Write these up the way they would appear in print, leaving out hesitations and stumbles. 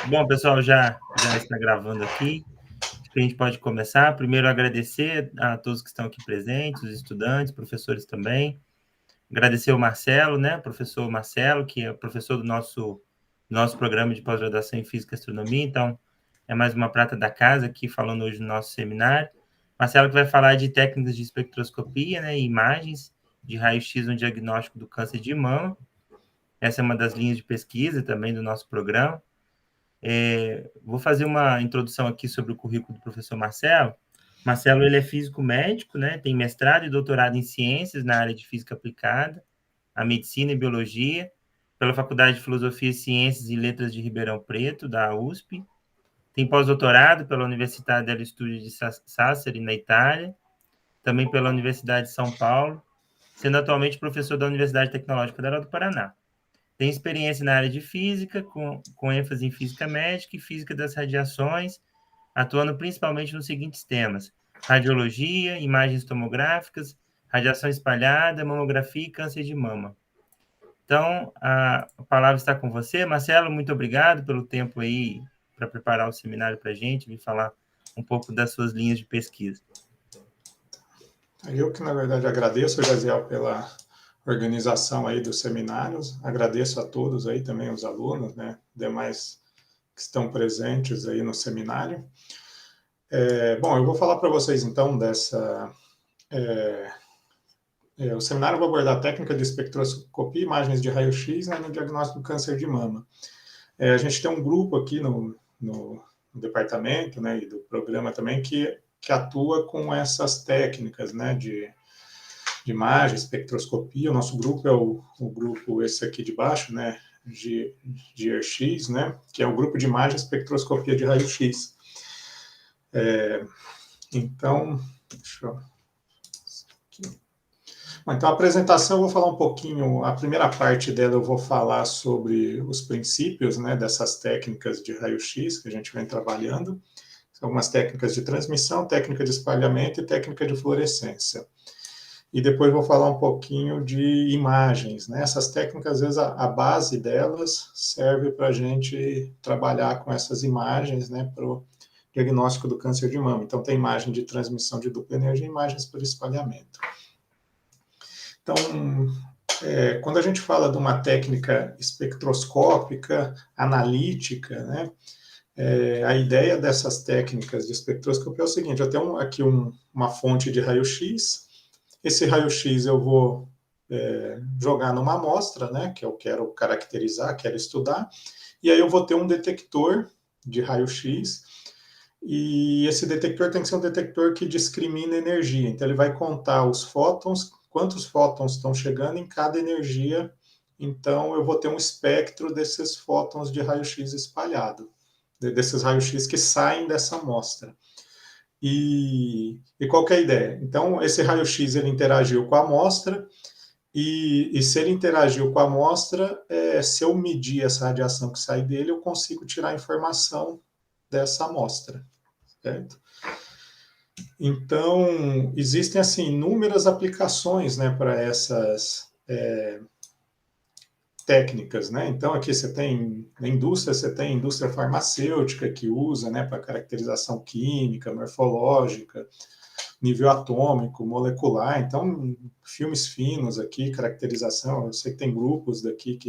Bom, pessoal, já está gravando aqui. Acho que a gente pode começar. Primeiro, agradecer a todos que estão aqui presentes, os estudantes, professores também. Agradecer o Marcelo, né? Professor Marcelo, que é professor do nosso programa de pós-graduação em Física e Astronomia. Então, é mais uma prata da casa aqui falando hoje no nosso seminário. Marcelo que vai falar de técnicas de espectroscopia, né? E imagens de raio-x no diagnóstico do câncer de mama. Essa é uma das linhas de pesquisa também do nosso programa. Vou fazer uma introdução aqui sobre o currículo do professor Marcelo. Marcelo, ele é físico médico, né? Tem mestrado e doutorado em ciências na área de física aplicada, a medicina e biologia, pela Faculdade de Filosofia, Ciências e Letras de Ribeirão Preto, da USP. Tem pós-doutorado pela Universidade dello Studio de Sassari, na Itália, também pela Universidade de São Paulo, sendo atualmente professor da Universidade Tecnológica Federal do Paraná. Tem experiência na área de física, com ênfase em física médica e física das radiações, atuando principalmente nos seguintes temas: radiologia, imagens tomográficas, radiação espalhada, mamografia e câncer de mama. Então, a palavra está com você. Marcelo, muito obrigado pelo tempo aí para preparar o seminário para a gente, vir falar um pouco das suas linhas de pesquisa. Eu que, na verdade, agradeço, Jaziel, pela organização aí dos seminários, agradeço a todos aí também, os alunos, né, demais que estão presentes aí no seminário. Bom, eu vou falar para vocês, então, o seminário vai abordar a técnica de espectroscopia e imagens de raio-x, né, no diagnóstico do câncer de mama. A gente tem um grupo aqui no departamento, né, e do programa também, que atua com essas técnicas, né, de imagem, espectroscopia. O nosso grupo é o grupo esse aqui de baixo, né, GRX, né, que é o grupo de imagem e espectroscopia de raio-x. Então, deixa eu... Bom, então, a apresentação eu vou falar um pouquinho, a primeira parte dela eu vou falar sobre os princípios, né, dessas técnicas de raio-x que a gente vem trabalhando. São algumas técnicas de transmissão, técnica de espalhamento e técnica de fluorescência. E depois vou falar um pouquinho de imagens, né? Essas técnicas, às vezes, a base delas serve para a gente trabalhar com essas imagens, né, para o diagnóstico do câncer de mama. Então, tem imagem de transmissão de dupla energia e imagens por espalhamento. Então, quando a gente fala de uma técnica espectroscópica, analítica, né, a ideia dessas técnicas de espectroscopia é o seguinte: eu tenho aqui uma fonte de raio-x. Esse raio-x eu vou jogar numa amostra, né, que eu quero caracterizar, quero estudar, e aí eu vou ter um detector de raio-x, e esse detector tem que ser um detector que discrimina energia. Então, ele vai contar os fótons, quantos fótons estão chegando em cada energia. Então, eu vou ter um espectro desses fótons de raio-x espalhado, desses raios-x que saem dessa amostra. E qual que é a ideia? Então, esse raio-x ele interagiu com a amostra, e se ele interagiu com a amostra, se eu medir essa radiação que sai dele, eu consigo tirar a informação dessa amostra, certo? Então, existem assim inúmeras aplicações, né, para essas técnicas, né? Então, aqui você tem, na indústria, você tem indústria farmacêutica que usa, né, para caracterização química, morfológica, nível atômico, molecular. Então, filmes finos aqui, caracterização. Eu sei que tem grupos daqui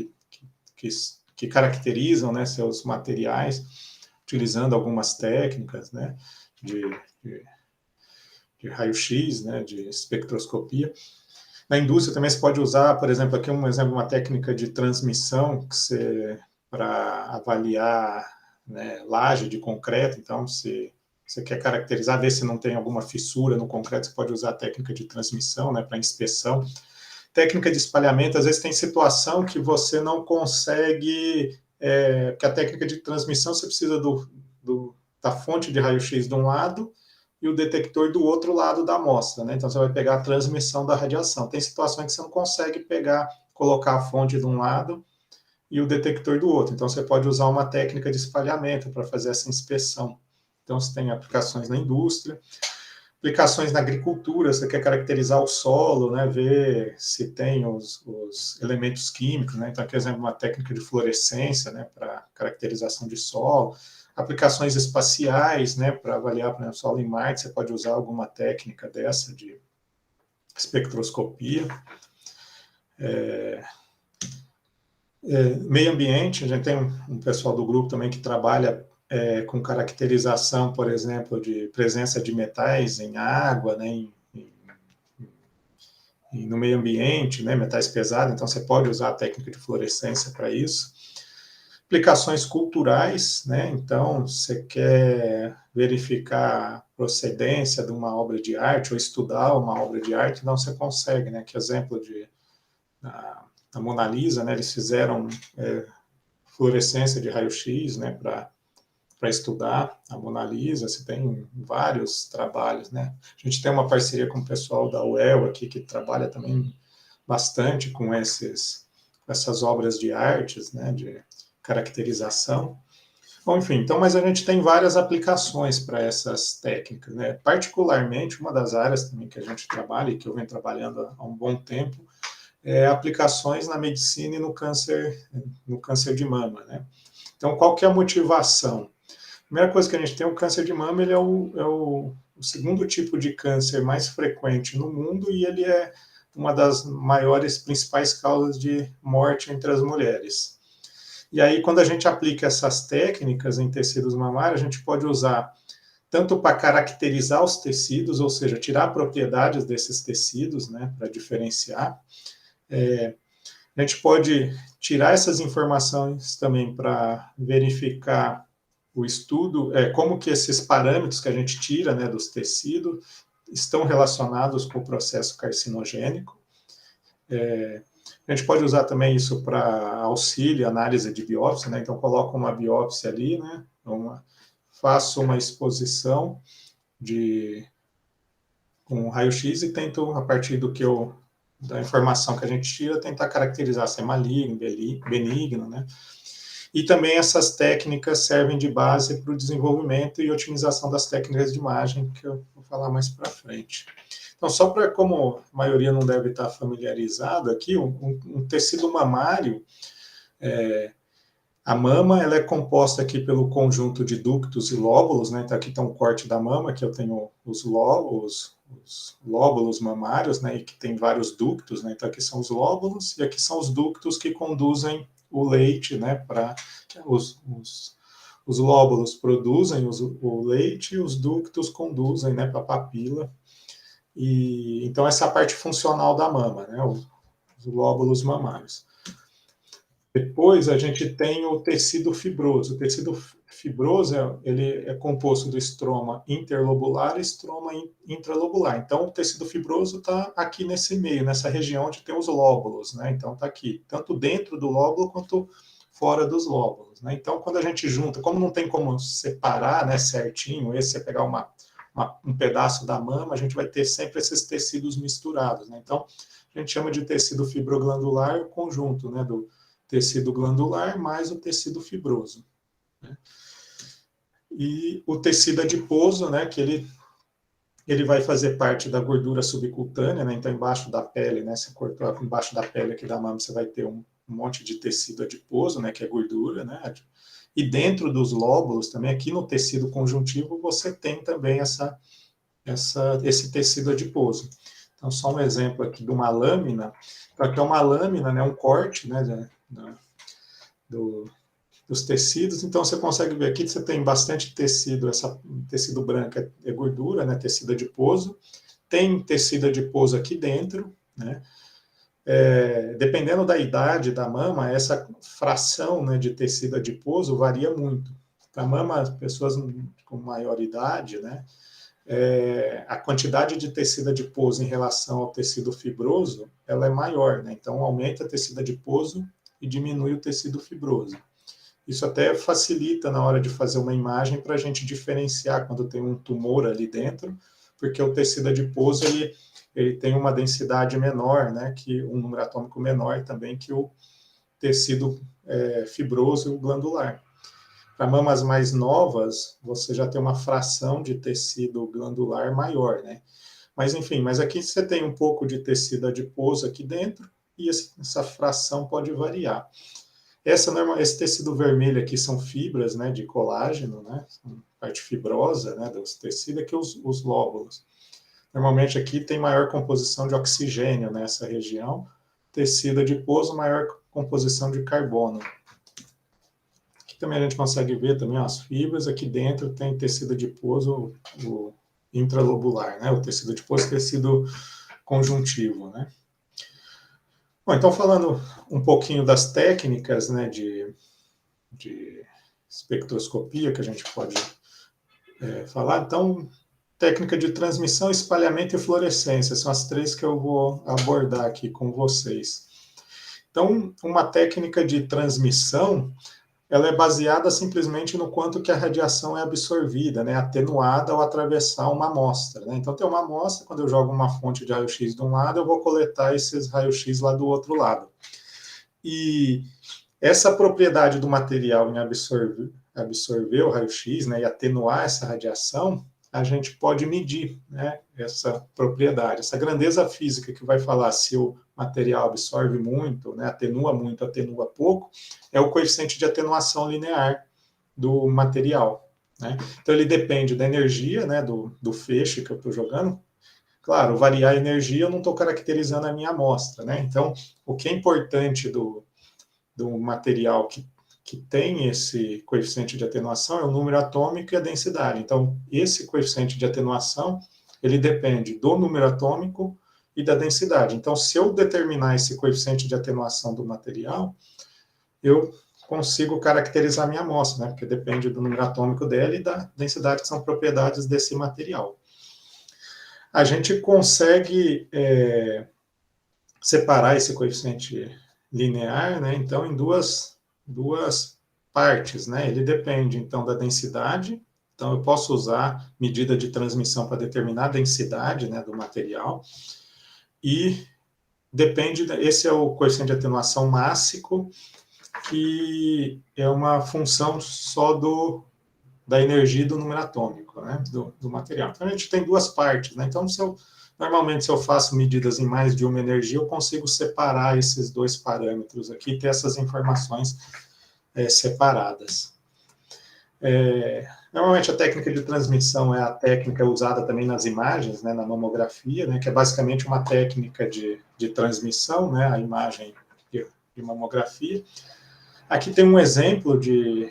que caracterizam, né, seus materiais utilizando algumas técnicas, né, de raio-x, né, de espectroscopia. Na indústria também se pode usar, por exemplo, aqui um exemplo, uma técnica de transmissão que para avaliar, né, laje de concreto. Então, se você quer caracterizar, ver se não tem alguma fissura no concreto, você pode usar a técnica de transmissão, né, para inspeção. Técnica de espalhamento, às vezes tem situação que você não consegue, porque a técnica de transmissão você precisa da fonte de raio-x de um lado e o detector do outro lado da amostra, né? Então você vai pegar a transmissão da radiação. Tem situações que você não consegue colocar a fonte de um lado e o detector do outro. Então você pode usar uma técnica de espalhamento para fazer essa inspeção. Então você tem aplicações na indústria. Aplicações na agricultura, você quer caracterizar o solo, né, ver se tem os elementos químicos, né, então aqui, por exemplo, uma técnica de fluorescência, né, para caracterização de solo. Aplicações espaciais, né, para avaliar, por exemplo, solo em Marte, você pode usar alguma técnica dessa de espectroscopia. Meio ambiente, a gente tem um pessoal do grupo também que trabalha com caracterização, por exemplo, de presença de metais em água, né, no meio ambiente, né, metais pesados, então você pode usar a técnica de fluorescência para isso. Aplicações culturais, né, então você quer verificar a procedência de uma obra de arte ou estudar uma obra de arte, não você consegue, né, que exemplo de a Mona Lisa, né, eles fizeram fluorescência de raio-x, né, para estudar a Mona Lisa, você tem vários trabalhos, né? A gente tem uma parceria com o pessoal da UEL aqui, que trabalha também bastante com essas obras de artes, né, de caracterização. Bom, enfim, então, mas a gente tem várias aplicações para essas técnicas, né? Particularmente, uma das áreas também que a gente trabalha e que eu venho trabalhando há um bom tempo é aplicações na medicina e no câncer de mama, né? Então, qual que é a motivação? A primeira coisa que a gente tem, o câncer de mama, ele é o segundo tipo de câncer mais frequente no mundo e ele é uma das maiores, principais causas de morte entre as mulheres. E aí, quando a gente aplica essas técnicas em tecidos mamários, a gente pode usar tanto para caracterizar os tecidos, ou seja, tirar propriedades desses tecidos, né, para diferenciar. A gente pode tirar essas informações também para verificar o estudo, como que esses parâmetros que a gente tira, né, dos tecidos estão relacionados com o processo carcinogênico. A gente pode usar também isso para auxílio, análise de biópsia, né? Então, coloco uma biópsia ali, né? Faço uma exposição com raio-x e tento, a partir da informação que a gente tira, tentar caracterizar se é maligno, benigno, né? E também essas técnicas servem de base para o desenvolvimento e otimização das técnicas de imagem, que eu vou falar mais para frente. Então, só para, como a maioria não deve estar familiarizado aqui, um tecido mamário, a mama ela é composta aqui pelo conjunto de ductos e lóbulos, né? Então, aqui está um corte da mama, que eu tenho os lóbulos mamários, né? E que tem vários ductos, né? Então, aqui são os lóbulos e aqui são os ductos que conduzem o leite, né? Para os lóbulos produzem o leite e os ductos conduzem, né? Para a papila. E então essa é a parte funcional da mama, né? Os lóbulos mamários. Depois a gente tem o tecido fibroso. O tecido fibroso ele é composto do estroma interlobular e estroma intralobular. Então o tecido fibroso está aqui nesse meio, nessa região onde tem os lóbulos, né? Então está aqui, tanto dentro do lóbulo quanto fora dos lóbulos, né? Então quando a gente junta, como não tem como separar, né, certinho, você pegar um pedaço da mama, a gente vai ter sempre esses tecidos misturados, né? Então a gente chama de tecido fibroglandular o conjunto, né, do tecido glandular mais o tecido fibroso, né? E o tecido adiposo, né, que ele vai fazer parte da gordura subcutânea, né? Então embaixo da pele, né, você cortou embaixo da pele aqui da mama, você vai ter um monte de tecido adiposo, né, que é gordura, né? E dentro dos lóbulos também, aqui no tecido conjuntivo, você tem também esse tecido adiposo. Então, só um exemplo aqui de uma lâmina. Então, aqui é uma lâmina, né, um corte, né, dos tecidos. Então, você consegue ver aqui que você tem bastante tecido, tecido branco é gordura, né, tecido adiposo. Tem tecido adiposo aqui dentro, né? Dependendo da idade da mama, essa fração, né, de tecido adiposo varia muito. Para mama, pessoas com maior idade, né, a quantidade de tecido adiposo em relação ao tecido fibroso, ela é maior, né? Então, aumenta o tecido adiposo e diminui o tecido fibroso. Isso até facilita na hora de fazer uma imagem para a gente diferenciar quando tem um tumor ali dentro, porque o tecido adiposo, ele tem uma densidade menor, né? Que um número atômico menor também que o tecido fibroso e o glandular. Para mamas mais novas, você já tem uma fração de tecido glandular maior, né? Mas, enfim, mas aqui você tem um pouco de tecido adiposo aqui dentro e essa fração pode variar. Esse tecido vermelho aqui são fibras, né, de colágeno, né, parte fibrosa, né, dos tecidos, aqui os lóbulos. Normalmente aqui tem maior composição de oxigênio nessa região, tecido adiposo, maior composição de carbono. Aqui também a gente consegue ver também as fibras, aqui dentro tem tecido adiposo, o intralobular, né, o tecido adiposo, tecido conjuntivo, né. Bom, então falando um pouquinho das técnicas, né, de espectroscopia que a gente pode falar, então técnica de transmissão, espalhamento e fluorescência, são as três que eu vou abordar aqui com vocês. Então, uma técnica de transmissão, ela é baseada simplesmente no quanto que a radiação é absorvida, né, atenuada ao atravessar uma amostra, né? Então, tem uma amostra, quando eu jogo uma fonte de raio-x de um lado, eu vou coletar esses raios-x lá do outro lado. E essa propriedade do material em absorver o raio-x, né, e atenuar essa radiação, a gente pode medir, né, essa propriedade, essa grandeza física que vai falar se o material absorve muito, né, atenua muito, atenua pouco, é o coeficiente de atenuação linear do material, né? Então ele depende da energia, né, do feixe que eu estou jogando. Claro, variar a energia eu não estou caracterizando a minha amostra, né? Então o que é importante do material que tem esse coeficiente de atenuação é o número atômico e a densidade. Então, esse coeficiente de atenuação, ele depende do número atômico e da densidade. Então, se eu determinar esse coeficiente de atenuação do material, eu consigo caracterizar minha amostra, né? Porque depende do número atômico dela e da densidade, que são propriedades desse material. A gente consegue separar esse coeficiente linear, né, então, em duas partes, né? Ele depende, então, da densidade. Então, eu posso usar medida de transmissão para determinar a densidade, né, do material. E depende, esse é o coeficiente de atenuação mássico, que é uma função só da energia do número atômico, né, do material. Então, a gente tem duas partes, né? Então, normalmente, se eu faço medidas em mais de uma energia, eu consigo separar esses dois parâmetros aqui e ter essas informações separadas. Normalmente, a técnica de transmissão é a técnica usada também nas imagens, né, na mamografia, né, que é basicamente uma técnica de transmissão, né, a imagem de mamografia. Aqui tem um exemplo de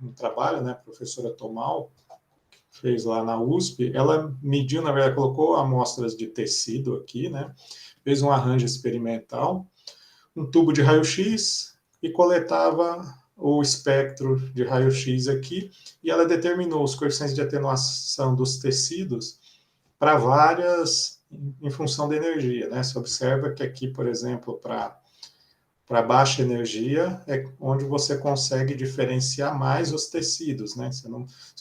um trabalho, né, a professora Tomal fez lá na USP, ela mediu, na verdade, colocou amostras de tecido aqui, né, fez um arranjo experimental, um tubo de raio-x e coletava o espectro de raio-x aqui, e ela determinou os coeficientes de atenuação dos tecidos para várias, em função da energia, né, você observa que aqui, por exemplo, para baixa energia é onde você consegue diferenciar mais os tecidos, né? Se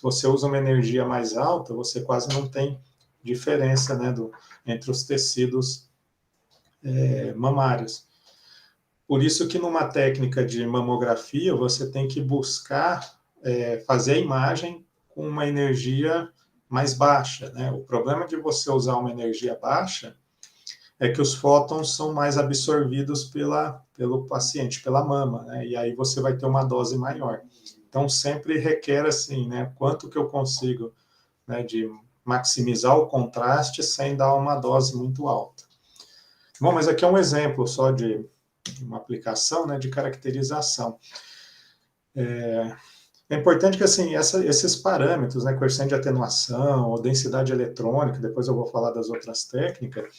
você usa uma energia mais alta, você quase não tem diferença, né, entre os tecidos mamários. Por isso que numa técnica de mamografia, você tem que buscar fazer a imagem com uma energia mais baixa, né? O problema de você usar uma energia baixa é que os fótons são mais absorvidos pelo paciente, pela mama, né? E aí você vai ter uma dose maior. Então, sempre requer, assim, né? Quanto que eu consigo, né, de maximizar o contraste sem dar uma dose muito alta. Bom, mas aqui é um exemplo só de uma aplicação, né, de caracterização. É importante que, assim, esses parâmetros, né, coeficiente de atenuação, ou densidade eletrônica, depois eu vou falar das outras técnicas,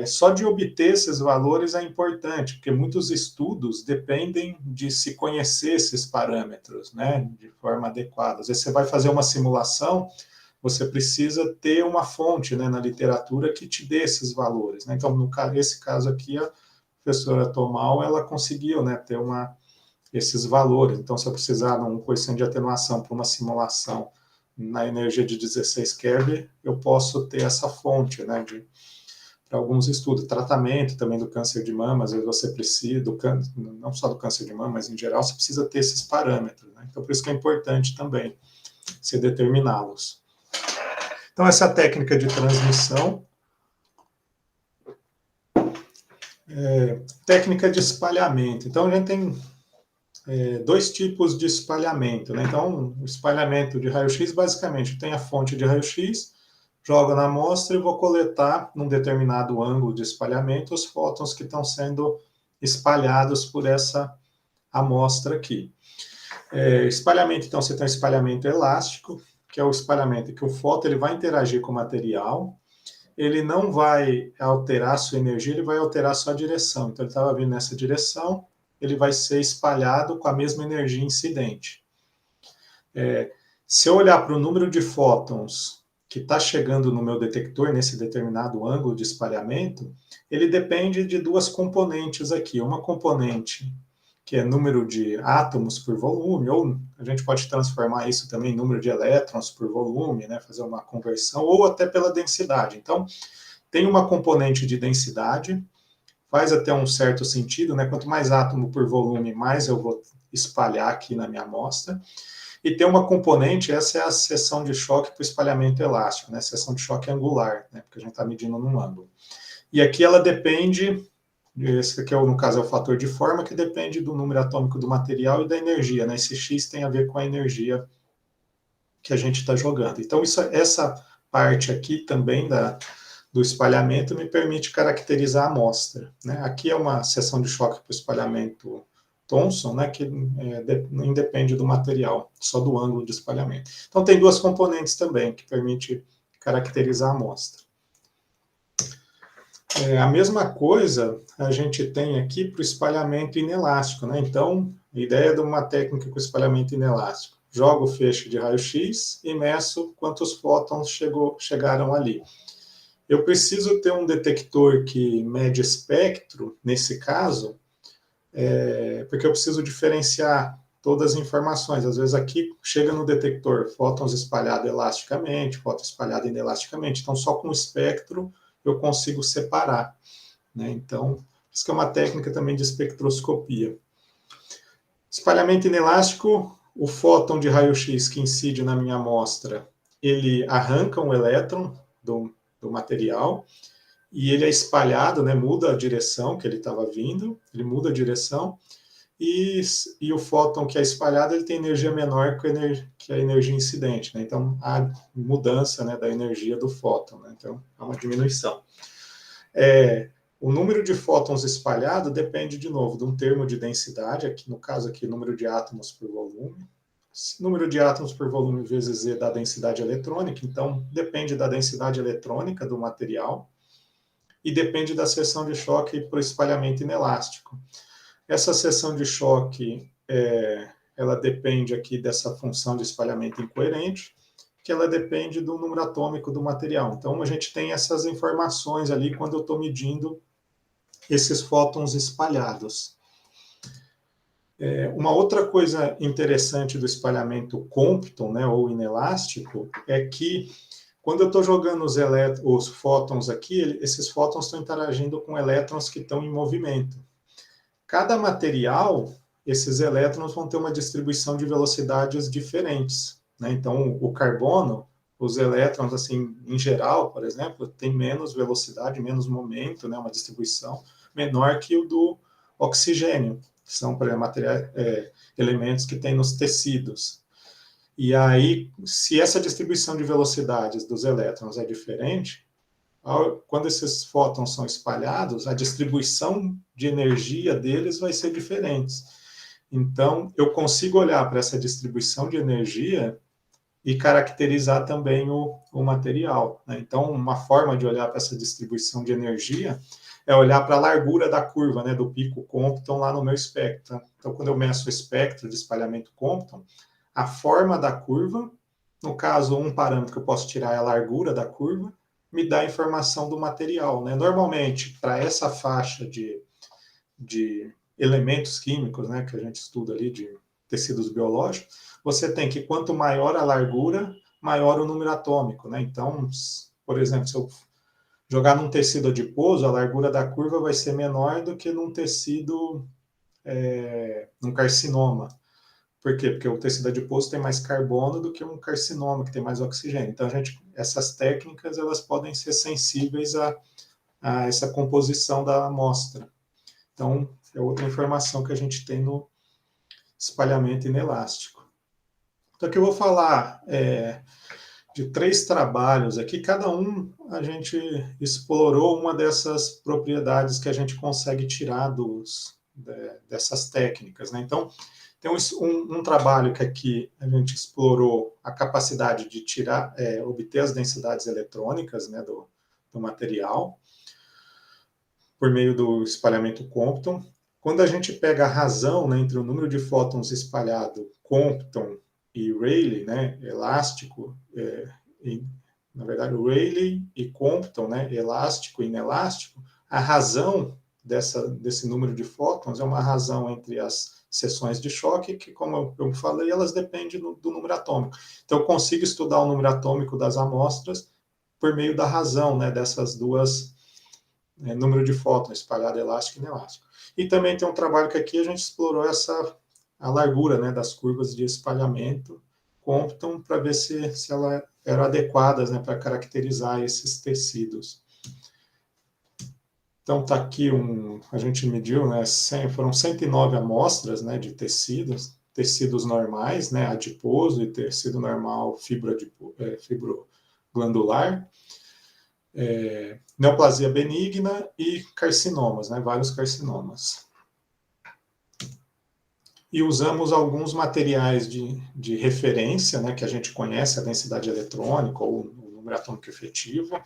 só de obter esses valores é importante, porque muitos estudos dependem de se conhecer esses parâmetros, né, de forma adequada. Às vezes você vai fazer uma simulação, você precisa ter uma fonte, né, na literatura que te dê esses valores, né? Então, nesse caso aqui, a professora Tomal, ela conseguiu, né, ter esses valores. Então, se eu precisar de um coeficiente de atenuação para uma simulação na energia de 16 keV, eu posso ter essa fonte, né, para alguns estudos. Tratamento também do câncer de mama, às vezes você precisa, não só do câncer de mama, mas em geral, você precisa ter esses parâmetros, né? né? Então, por isso que é importante também se determiná-los. Então, essa técnica de transmissão, técnica de espalhamento. Então, a gente tem dois tipos de espalhamento, né? Então, o espalhamento de raio-x, basicamente, tem a fonte de raio-x, jogo na amostra e vou coletar, num determinado ângulo de espalhamento, os fótons que estão sendo espalhados por essa amostra aqui. Espalhamento, então, você tem um espalhamento elástico, que é o espalhamento que o fóton ele vai interagir com o material, ele não vai alterar a sua energia, ele vai alterar a sua direção. Então, ele estava vindo nessa direção, ele vai ser espalhado com a mesma energia incidente. Se eu olhar para o número de fótons que está chegando no meu detector, nesse determinado ângulo de espalhamento, ele depende de duas componentes aqui. Uma componente que é número de átomos por volume, ou a gente pode transformar isso também em número de elétrons por volume, né, fazer uma conversão, ou até pela densidade. Então, tem uma componente de densidade, faz até um certo sentido, né? Quanto mais átomo por volume, mais eu vou espalhar aqui na minha amostra. E tem uma componente, essa é a seção de choque para o espalhamento elástico, né? Seção de choque angular, né? Porque a gente está medindo num ângulo. E aqui ela depende, esse aqui, no caso, é o fator de forma, que depende do número atômico do material e da energia, né? Esse X tem a ver com a energia que a gente está jogando. Então, essa parte aqui também do espalhamento me permite caracterizar a amostra, né? Aqui é uma seção de choque para o espalhamento Thomson, né, que não independe do material, só do ângulo de espalhamento. Então, tem duas componentes também que permite caracterizar a amostra. A mesma coisa a gente tem aqui para o espalhamento inelástico, né? Então, a ideia de uma técnica com espalhamento inelástico. Jogo o feixe de raio-x e meço quantos fótons chegaram ali. Eu preciso ter um detector que mede espectro, nesse caso, porque eu preciso diferenciar todas as informações. Às vezes aqui chega no detector fótons espalhados elasticamente, fótons espalhados inelasticamente. Então, só com o espectro eu consigo separar, né? Então, isso que é uma técnica também de espectroscopia. Espalhamento inelástico, o fóton de raio-x que incide na minha amostra, ele arranca um elétron do material, e ele é espalhado, né, muda a direção que ele estava vindo, ele muda a direção, e o fóton que é espalhado, ele tem energia menor que a energia incidente, né? Então, há mudança, né, da energia do fóton, né? Então, há uma diminuição. O número de fótons espalhado depende, de novo, de um termo de densidade, aqui no caso aqui, número de átomos por volume. Número de átomos por volume vezes Z dá densidade eletrônica, então depende da densidade eletrônica do material e depende da seção de choque para o espalhamento inelástico. Essa seção de choque, ela depende aqui dessa função de espalhamento incoerente, que ela depende do número atômico do material. Então, a gente tem essas informações ali quando eu estou medindo esses fótons espalhados. Uma outra coisa interessante do espalhamento Compton, né, ou inelástico, é que quando eu estou jogando os fótons aqui, esses fótons estão interagindo com elétrons que estão em movimento. Cada material, esses elétrons vão ter uma distribuição de velocidades diferentes, né? Então, o carbono, os elétrons, assim, em geral, por exemplo, tem menos velocidade, menos momento, né? Uma distribuição menor que o do oxigênio, que são, por exemplo, elementos que tem nos tecidos. E aí, se essa distribuição de velocidades dos elétrons é diferente, quando esses fótons são espalhados, a distribuição de energia deles vai ser diferente. Então, eu consigo olhar para essa distribuição de energia e caracterizar também o material, né? Então, uma forma de olhar para essa distribuição de energia é olhar para a largura da curva, né, do pico Compton lá no meu espectro. Então, quando eu meço o espectro de espalhamento Compton, a forma da curva, no caso, um parâmetro que eu posso tirar é a largura da curva, me dá a informação do material, né? Normalmente, para essa faixa de elementos químicos, né, que a gente estuda ali de tecidos biológicos, você tem que quanto maior a largura, maior o número atômico, né? Então, por exemplo, se eu jogar num tecido adiposo, a largura da curva vai ser menor do que num tecido, num carcinoma. Por quê? Porque o tecido adiposo tem mais carbono do que um carcinoma, que tem mais oxigênio. Então, essas técnicas elas podem ser sensíveis a essa composição da amostra. Então, é outra informação que a gente tem no espalhamento inelástico. Então, aqui eu vou falar de 3 trabalhos aqui, cada um a gente explorou uma dessas propriedades que a gente consegue tirar dessas técnicas, né? Então, tem um trabalho que aqui a gente explorou a capacidade de obter as densidades eletrônicas, né, do material, por meio do espalhamento Compton. Quando a gente pega a razão, né, entre o número de fótons espalhado Compton e Rayleigh, né, elástico, na verdade, o Rayleigh e Compton, né, elástico e inelástico, a razão desse número de fótons é uma razão entre as seções de choque, que, como eu falei, elas dependem do número atômico. Então, eu consigo estudar o número atômico das amostras por meio da razão, né, dessas duas, número de fótons, espalhado elástico e inelástico. E também tem um trabalho que aqui a gente explorou a largura, né, das curvas de espalhamento Compton para ver se elas eram adequadas, né, para caracterizar esses tecidos. Então, está aqui a gente mediu, né, foram 109 amostras, né, de tecidos normais, né, adiposo e tecido normal fibroglandular, neoplasia benigna e carcinomas, né, vários carcinomas. E usamos alguns materiais de referência, né, que a gente conhece, a densidade eletrônica ou o número atômico efetivo,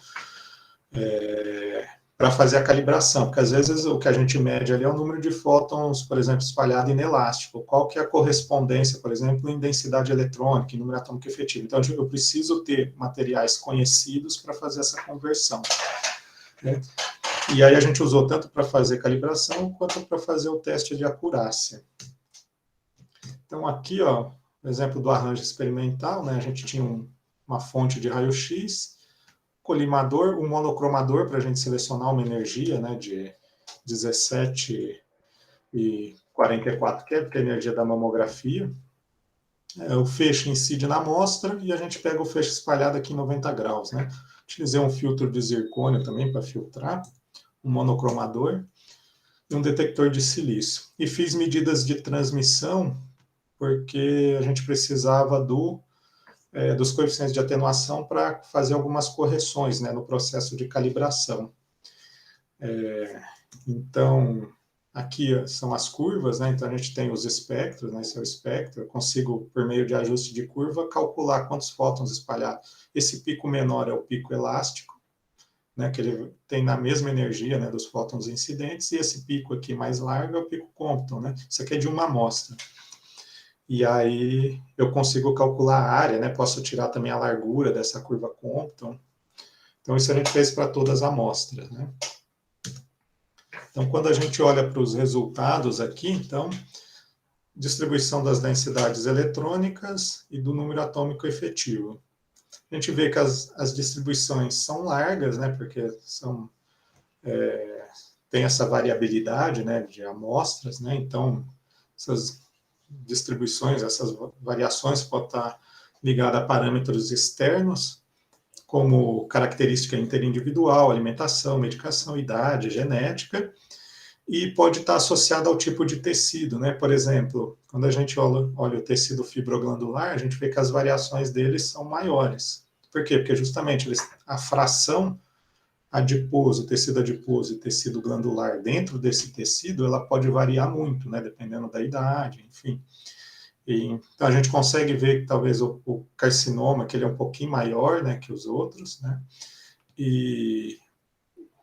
para fazer a calibração, porque às vezes o que a gente mede ali é o número de fótons, por exemplo, espalhado inelástico. Qual que é a correspondência, por exemplo, em densidade eletrônica, em número atômico efetivo. Então, eu preciso ter materiais conhecidos para fazer essa conversão, né? E aí a gente usou tanto para fazer calibração, quanto para fazer o teste de acurácia. Então, aqui, ó, o exemplo do arranjo experimental, né? A gente tinha uma fonte de raio-x, colimador, um monocromador para a gente selecionar uma energia, né, de 17 e 44 keV, que é a energia da mamografia. O feixe incide na amostra e a gente pega o feixe espalhado aqui em 90 graus, né? Utilizei um filtro de zircônio também para filtrar, um monocromador e um detector de silício. E fiz medidas de transmissão porque a gente precisava dos coeficientes de atenuação para fazer algumas correções, né, no processo de calibração. Então, aqui são as curvas, né, então a gente tem os espectros, né, esse é o espectro, eu consigo, por meio de ajuste de curva, calcular quantos fótons espalhados. Esse pico menor é o pico elástico, né, que ele tem na mesma energia, né, dos fótons incidentes, e esse pico aqui mais largo é o pico Compton, né, isso aqui é de uma amostra. E aí eu consigo calcular a área, né? Posso tirar também a largura dessa curva Compton. Então, isso a gente fez para todas as amostras, né? Então, quando a gente olha para os resultados aqui, então, distribuição das densidades eletrônicas e do número atômico efetivo. A gente vê que as distribuições são largas, né? Porque tem essa variabilidade, né, de amostras, né? Então, essas distribuições, essas variações podem estar ligadas a parâmetros externos, como característica interindividual, alimentação, medicação, idade, genética, e pode estar associada ao tipo de tecido, né? Por exemplo, quando a gente olha o tecido fibroglandular, a gente vê que as variações deles são maiores. Por quê? Porque justamente a fração adiposo, tecido adiposo e tecido glandular dentro desse tecido, ela pode variar muito, né, dependendo da idade, enfim. Então a gente consegue ver que talvez o carcinoma, que ele é um pouquinho maior, né, que os outros, né, e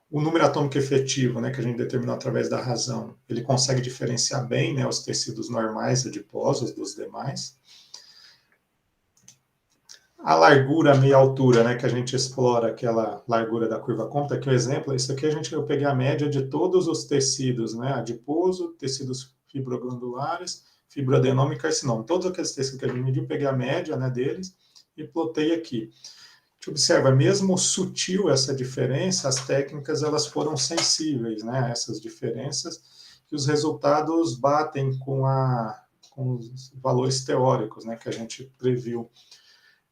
o número atômico efetivo, né, que a gente determinou através da razão, ele consegue diferenciar bem, né, os tecidos normais adiposos dos demais. A largura, a meia altura, né, que a gente explora aquela largura da curva Compton, aqui o exemplo, isso aqui eu peguei a média de todos os tecidos, né, adiposo, tecidos fibroglandulares, fibroadenoma e carcinoma. Todos aqueles tecidos que a gente mediu, peguei a média, né, deles e plotei aqui. A gente observa, mesmo sutil essa diferença, as técnicas elas foram sensíveis, né, a essas diferenças, e os resultados batem com os valores teóricos, né, que a gente previu.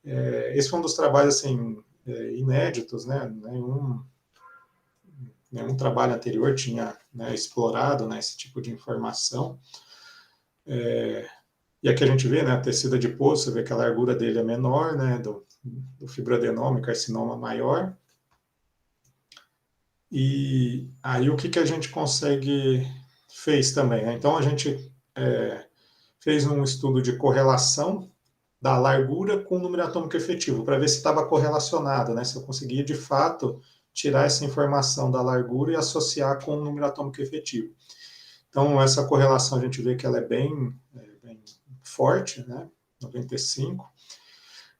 Esse foi um dos trabalhos assim, inéditos, né, nenhum trabalho anterior tinha, né, explorado, né, esse tipo de informação. E aqui a gente vê, né, tecido adiposo, você vê que a largura dele é menor, né, do fibroadenoma e carcinoma maior. E aí o que a gente fez também, né? Então a gente fez um estudo de correlação da largura com o número atômico efetivo, para ver se estava correlacionado, né? Se eu conseguia de fato tirar essa informação da largura e associar com o número atômico efetivo. Então essa correlação a gente vê que ela é bem forte, né? 95.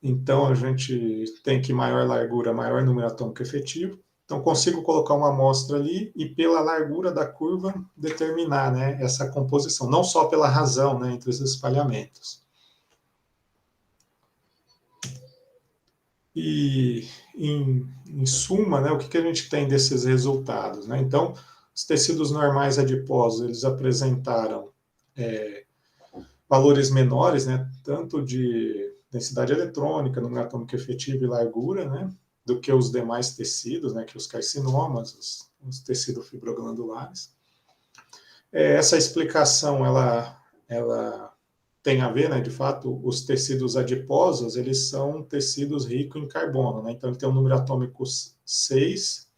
Então a gente tem que maior largura, maior número atômico efetivo. Então, consigo colocar uma amostra ali e, pela largura da curva, determinar, né, essa composição, não só pela razão, né, entre os espalhamentos. E, em suma, né, o que a gente tem desses resultados? Né? Então, os tecidos normais adiposos, eles apresentaram valores menores, né, tanto de densidade eletrônica, número atômico efetivo e largura, né, do que os demais tecidos, né, que os carcinomas, os tecidos fibroglandulares. Essa explicação, ela tem a ver, né, de fato, os tecidos adiposos, eles são tecidos ricos em carbono, né, então ele tem um número atômico 6,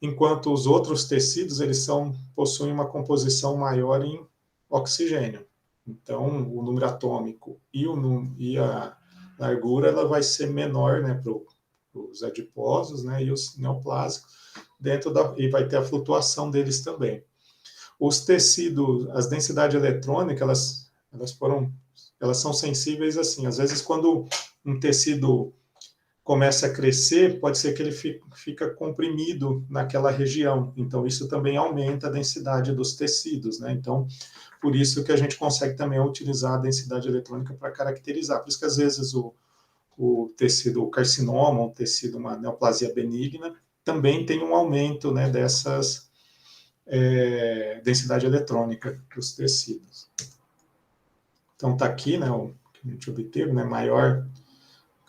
enquanto os outros tecidos, eles possuem uma composição maior em oxigênio. Então, o número atômico e a largura, ela vai ser menor, né, para os adiposos, né, e os neoplásicos, e vai ter a flutuação deles também. Os tecidos, as densidades eletrônicas, elas são sensíveis assim. Às vezes, quando um tecido começa a crescer, pode ser que ele fica comprimido naquela região. Então, isso também aumenta a densidade dos tecidos, né? Então, por isso que a gente consegue também utilizar a densidade eletrônica para caracterizar. Por isso que, às vezes, o tecido o carcinoma, o tecido, uma neoplasia benigna, também tem um aumento, né, dessas densidade eletrônica dos tecidos. Então, está aqui, né, o que a gente obteve, né,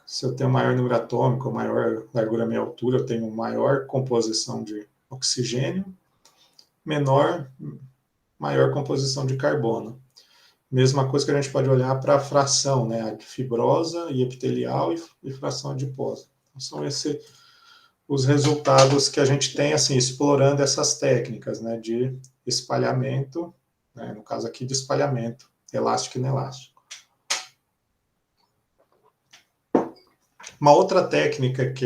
se eu tenho maior número atômico, maior largura meia altura, eu tenho maior composição de oxigênio, maior composição de carbono. Mesma coisa que a gente pode olhar para a fração, né, a fibrosa e epitelial e fração adiposa. Então, são os resultados que a gente tem, assim, explorando essas técnicas, né, de espalhamento, né, no caso aqui de espalhamento, elástico e inelástico. Uma outra técnica que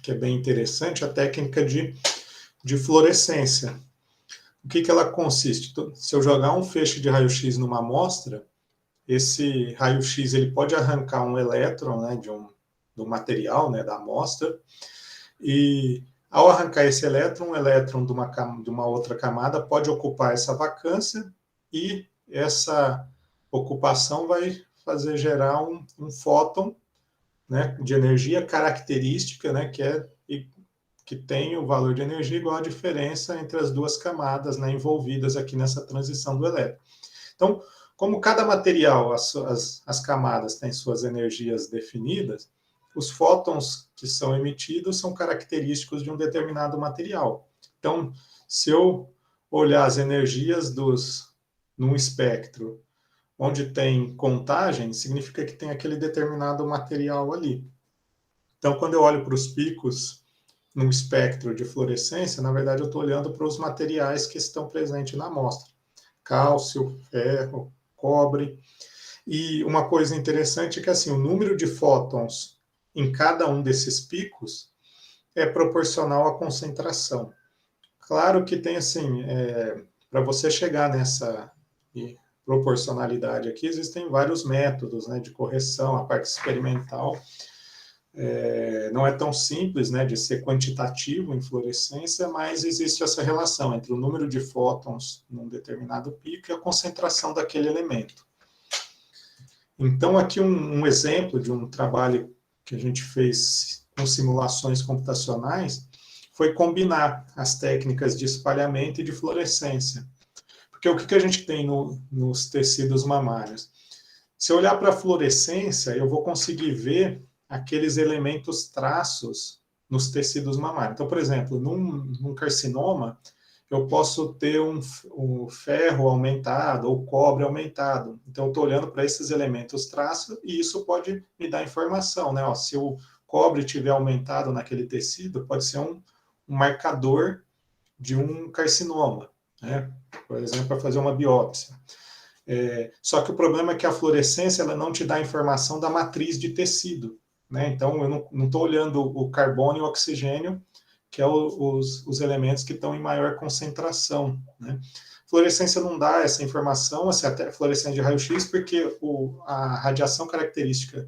é bem interessante é a técnica de fluorescência. O que ela consiste? Se eu jogar um feixe de raio-x numa amostra, esse raio-x ele pode arrancar um elétron, né, do material, né, da amostra, e ao arrancar esse elétron, um elétron de uma outra camada pode ocupar essa vacância e essa ocupação vai fazer gerar um fóton, né, de energia característica, né, que tem o valor de energia igual à diferença entre as duas camadas, né, envolvidas aqui nessa transição do elétron. Então, como cada material, as camadas têm suas energias definidas, os fótons que são emitidos são característicos de um determinado material. Então, se eu olhar as energias num espectro onde tem contagem, significa que tem aquele determinado material ali. Então, quando eu olho para os picos num espectro de fluorescência, na verdade, eu estou olhando para os materiais que estão presentes na amostra. Cálcio, ferro, cobre. E uma coisa interessante é que, assim, o número de fótons em cada um desses picos é proporcional à concentração. Claro que tem, assim, para você chegar nessa proporcionalidade aqui, existem vários métodos, né, de correção, a parte experimental não é tão simples, né, de ser quantitativo em fluorescência, mas existe essa relação entre o número de fótons num determinado pico e a concentração daquele elemento. Então, aqui um exemplo de um trabalho que a gente fez com simulações computacionais foi combinar as técnicas de espalhamento e de fluorescência. Porque o que a gente tem nos tecidos mamários? Se eu olhar para a fluorescência, eu vou conseguir ver aqueles elementos traços nos tecidos mamários. Então, por exemplo, num carcinoma, eu posso ter um ferro aumentado ou cobre aumentado. Então, eu estou olhando para esses elementos traços e isso pode me dar informação, né? Ó, se o cobre tiver aumentado naquele tecido, pode ser um marcador de um carcinoma, né? Por exemplo, para fazer uma biópsia. Só que o problema é que a fluorescência ela não te dá informação da matriz de tecido, né? Então, eu não estou olhando o carbono e o oxigênio, que é os elementos que estão em maior concentração, né? Fluorescência não dá essa informação, assim, até fluorescência de raio-x, porque a radiação característica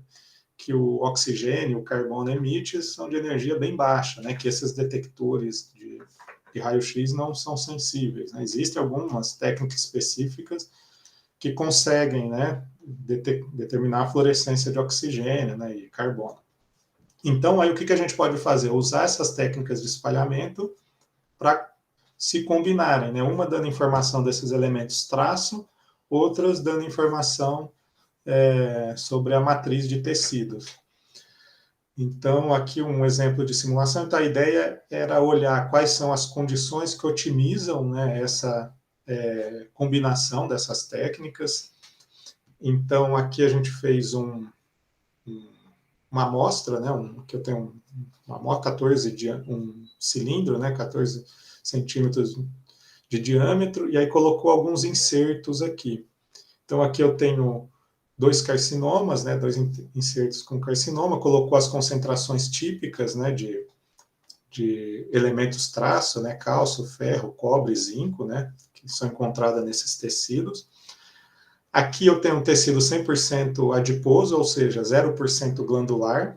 que o oxigênio, o carbono emite são de energia bem baixa, né? Que esses detectores de raio-x não são sensíveis, né? Existem algumas técnicas específicas que conseguem, né, determinar a fluorescência de oxigênio, né, e carbono. Então, aí o que a gente pode fazer? Usar essas técnicas de espalhamento para se combinarem, né? Uma dando informação desses elementos traço, outras dando informação sobre a matriz de tecidos. Então, aqui um exemplo de simulação. Então, a ideia era olhar quais são as condições que otimizam, né, essa combinação dessas técnicas. Então, aqui a gente fez uma amostra, né, que eu tenho uma amostra, um cilindro, né, 14 centímetros de diâmetro, e aí colocou alguns insertos aqui. Então, aqui eu tenho 2 carcinomas, né, 2 insertos com carcinoma, colocou as concentrações típicas, né, de elementos traço, né, cálcio, ferro, cobre, zinco, né, que são encontradas nesses tecidos. Aqui eu tenho um tecido 100% adiposo, ou seja, 0% glandular.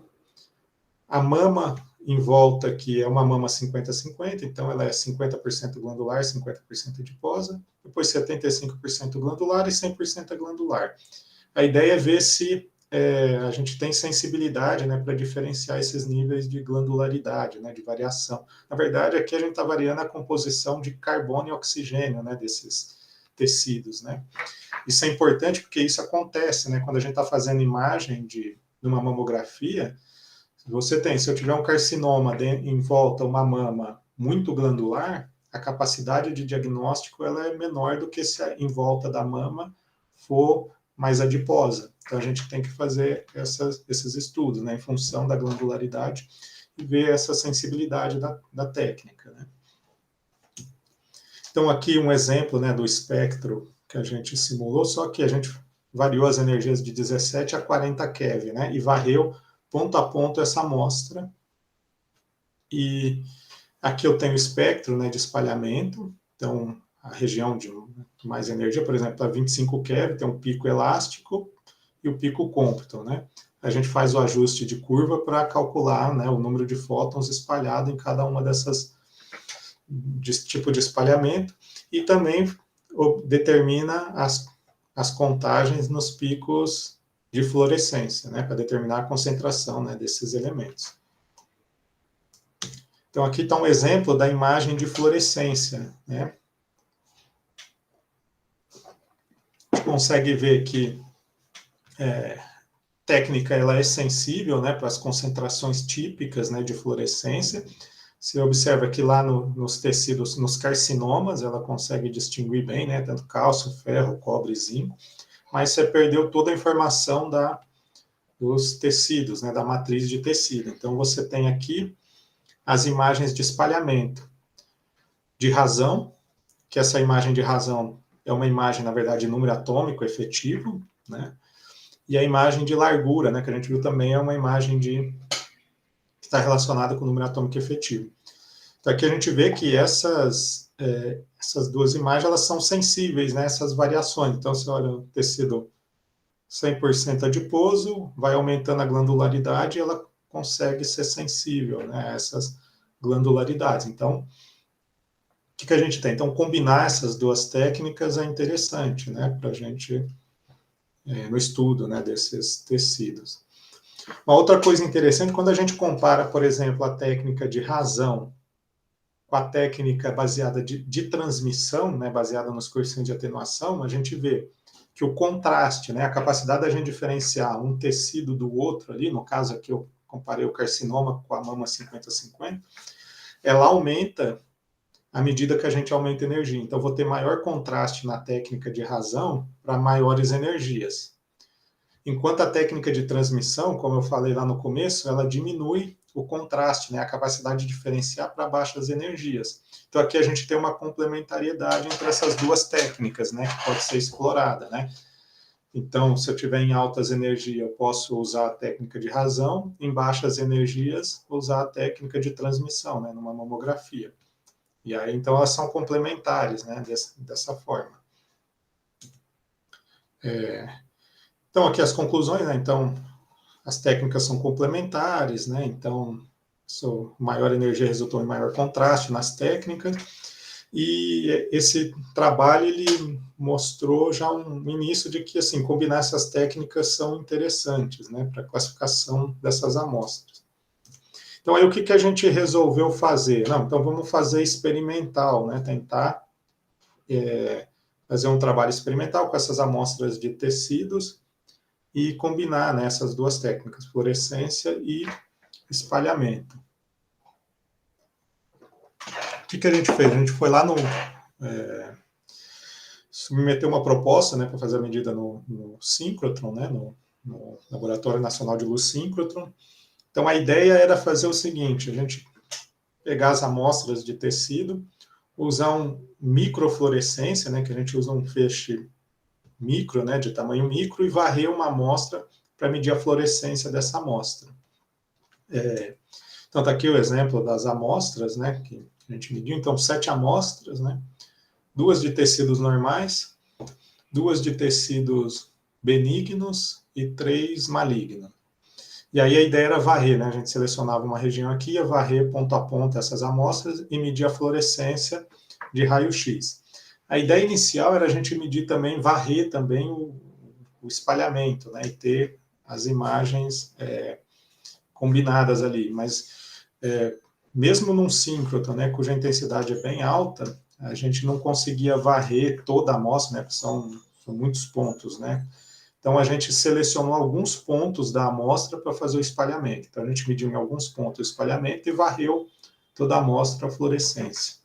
A mama em volta aqui é uma mama 50-50, então ela é 50% glandular, 50% adiposa, depois 75% glandular e 100% glandular. A ideia é ver se a gente tem sensibilidade, né, para diferenciar esses níveis de glandularidade, né, de variação. Na verdade, aqui a gente está variando a composição de carbono e oxigênio, né, desses tecidos, né. Isso é importante porque isso acontece, né, quando a gente está fazendo imagem de uma mamografia, se eu tiver um carcinoma em volta, uma mama muito glandular, a capacidade de diagnóstico ela é menor do que se em volta da mama for mais adiposa. Então, a gente tem que fazer esses estudos, né, em função da glandularidade e ver essa sensibilidade da técnica, né. Então, aqui um exemplo, né, do espectro que a gente simulou, só que a gente variou as energias de 17 a 40 keV, né, e varreu ponto a ponto essa amostra. E aqui eu tenho o espectro, né, de espalhamento, então a região de mais energia, por exemplo, a 25 keV tem um pico elástico e o pico Compton, né? A gente faz o ajuste de curva para calcular, né, o número de fótons espalhado em cada uma dessas tipo de espalhamento e também determina as contagens nos picos de fluorescência, né, para determinar a concentração, né, desses elementos. Então, aqui está um exemplo da imagem de fluorescência, né? A gente consegue ver que técnica ela é sensível, né, para as concentrações típicas, né, de fluorescência. Você observa que lá nos tecidos, nos carcinomas, ela consegue distinguir bem, né, tanto cálcio, ferro, cobre e zinco, mas você perdeu toda a informação dos tecidos, né, da matriz de tecido. Então, você tem aqui as imagens de espalhamento de razão, que essa imagem de razão é uma imagem, na verdade, de número atômico efetivo, né? E a imagem de largura, né, que a gente viu também, é uma imagem que está relacionada com o número atômico efetivo. Então, aqui a gente vê que essas duas imagens, elas são sensíveis, né, essas variações. Então, você olha o tecido 100% adiposo, vai aumentando a glandularidade e ela consegue ser sensível, né, a essas glandularidades. Então, o que a gente tem? Então, combinar essas duas técnicas é interessante, né, para a gente, no estudo, né, desses tecidos. Uma outra coisa interessante, quando a gente compara, por exemplo, a técnica de razão com a técnica baseada de transmissão, né, baseada nos coeficientes de atenuação, a gente vê que o contraste, né, a capacidade da gente diferenciar um tecido do outro ali, no caso aqui eu comparei o carcinoma com a mama 50-50, ela aumenta à medida que a gente aumenta a energia. Então, vou ter maior contraste na técnica de razão para maiores energias. Enquanto a técnica de transmissão, como eu falei lá no começo, ela diminui o contraste, né, a capacidade de diferenciar para baixas energias. Então, aqui a gente tem uma complementariedade entre essas duas técnicas, né, que pode ser explorada, né. Então, se eu tiver em altas energias, eu posso usar a técnica de razão, em baixas energias, usar a técnica de transmissão, né, numa mamografia. E aí, então, elas são complementares, né, dessa forma. Então, aqui as conclusões, né, então, as técnicas são complementares, né, então, maior energia resultou em maior contraste nas técnicas, e esse trabalho, ele mostrou já um início de que, assim, combinar essas técnicas são interessantes, né, para a classificação dessas amostras. Então, aí o que a gente resolveu fazer? Não, então vamos fazer experimental, né, tentar fazer um trabalho experimental com essas amostras de tecidos e combinar, né, essas duas técnicas, fluorescência e espalhamento. O que a gente fez? A gente foi lá submeteu uma proposta, né, para fazer a medida no síncrotron, né, no Laboratório Nacional de Luz Síncrotron. Então, a ideia era fazer o seguinte, a gente pegar as amostras de tecido, usar um microfluorescência, né, que a gente usa um feixe micro, né, de tamanho micro, e varrer uma amostra para medir a fluorescência dessa amostra. Então, está aqui o exemplo das amostras, né, que a gente mediu. Então, 7 amostras, né, 2 de tecidos normais, 2 de tecidos benignos e 3 malignos. E aí a ideia era varrer, né? A gente selecionava uma região aqui, ia varrer ponto a ponto essas amostras e medir a fluorescência de raio-x. A ideia inicial era a gente medir também, varrer também o espalhamento, né? E ter as imagens combinadas ali. Mas mesmo num síncrotron, né, cuja intensidade é bem alta, a gente não conseguia varrer toda a amostra, né? Porque são muitos pontos, né? Então, a gente selecionou alguns pontos da amostra para fazer o espalhamento. Então, a gente mediu em alguns pontos o espalhamento e varreu toda a amostra a fluorescência.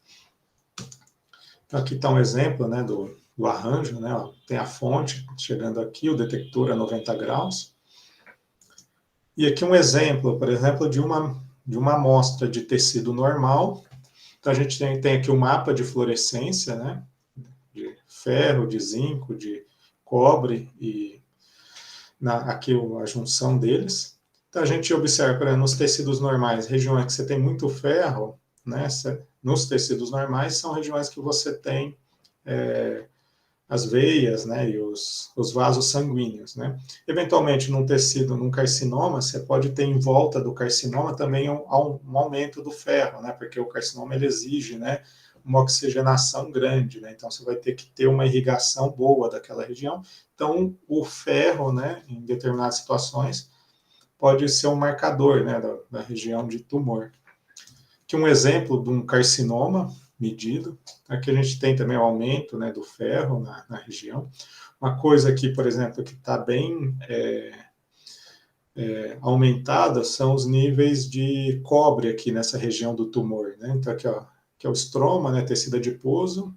Então, aqui está um exemplo, né, do arranjo, né, ó, tem a fonte chegando aqui, o detector a 90 graus. E aqui um exemplo, por exemplo, de uma amostra de tecido normal. Então, a gente tem aqui o mapa de fluorescência, né, de ferro, de zinco, de cobre e aqui a junção deles. Então, a gente observa, por exemplo, nos tecidos normais, regiões que você tem muito ferro, né, nos tecidos normais, são regiões que você tem as veias, né, e os vasos sanguíneos, né. Eventualmente, num tecido, num carcinoma, você pode ter em volta do carcinoma também um aumento do ferro, né, porque o carcinoma ele exige, né, uma oxigenação grande, né, então você vai ter que ter uma irrigação boa daquela região. Então, o ferro, né, em determinadas situações, pode ser um marcador, né, da região de tumor. Aqui um exemplo de um carcinoma medido. Aqui a gente tem também o aumento, né, do ferro na região. Uma coisa aqui, por exemplo, que está bem aumentada são os níveis de cobre aqui nessa região do tumor, né? Então aqui, ó, que é o estroma, né, tecido adiposo,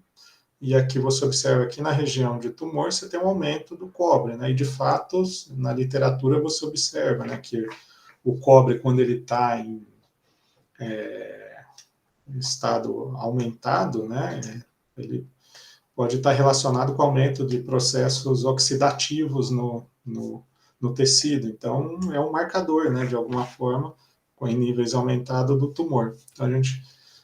e aqui você observa que na região de tumor você tem um aumento do cobre, né? E de fato, na literatura você observa, né, que o cobre, quando ele está em estado aumentado, né, ele pode estar relacionado com o aumento de processos oxidativos no tecido. Então, é um marcador, né, de alguma forma, em níveis aumentados do tumor. Então, a gente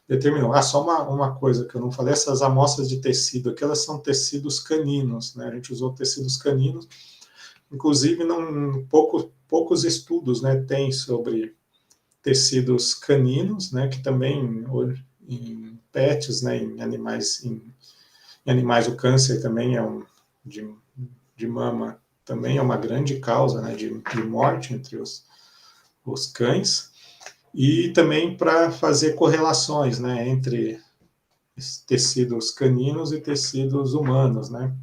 determinou. Só uma coisa que eu não falei, essas amostras de tecido aqui, elas são tecidos caninos, né? A gente usou tecidos caninos, inclusive poucos estudos, né, tem sobre tecidos caninos, né, que também em pets, né, em animais o câncer também de mama também é uma grande causa, né, de morte entre os cães. E também para fazer correlações, né, entre tecidos caninos e tecidos humanos, né?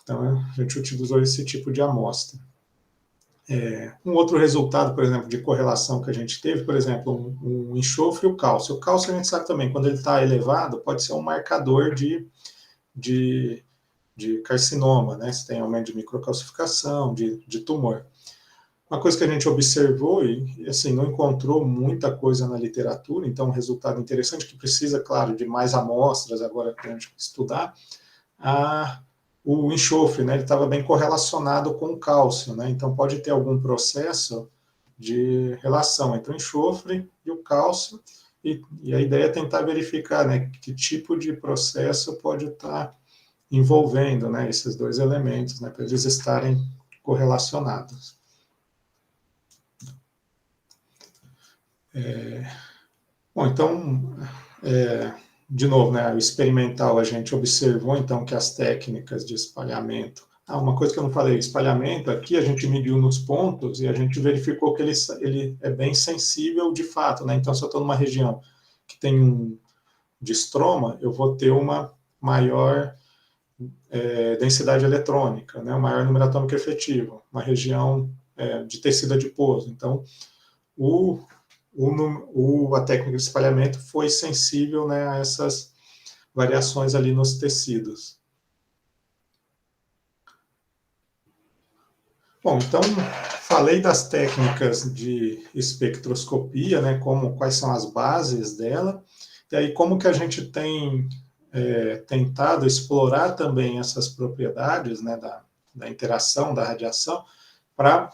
Então, a gente utilizou esse tipo de amostra. Um outro resultado, por exemplo, de correlação que a gente teve, por exemplo, um enxofre e o cálcio. O cálcio, a gente sabe também, quando ele está elevado, pode ser um marcador de, de carcinoma, né? Se tem aumento de microcalcificação, de tumor. Uma coisa que a gente observou e assim, não encontrou muita coisa na literatura, então um resultado interessante que precisa, claro, de mais amostras agora para a gente estudar, o enxofre, né, ele estava bem correlacionado com o cálcio, né, então pode ter algum processo de relação entre o enxofre e o cálcio, e a ideia é tentar verificar, né, que tipo de processo pode estar envolvendo, né, esses dois elementos, né, para eles estarem correlacionados. Bom, então, de novo, né, o experimental, a gente observou, então, que as técnicas de espalhamento... uma coisa que eu não falei, espalhamento, aqui a gente mediu nos pontos e a gente verificou que ele é bem sensível de fato, né? Então, se eu estou numa região que tem um distroma, eu vou ter uma maior densidade eletrônica, né? Um maior número atômico efetivo, uma região de tecido adiposo. Então, a técnica de espalhamento foi sensível, né, a essas variações ali nos tecidos. Bom, então, falei das técnicas de espectroscopia, né, quais são as bases dela, e aí como que a gente tem tentado explorar também essas propriedades, né, da interação, da radiação, para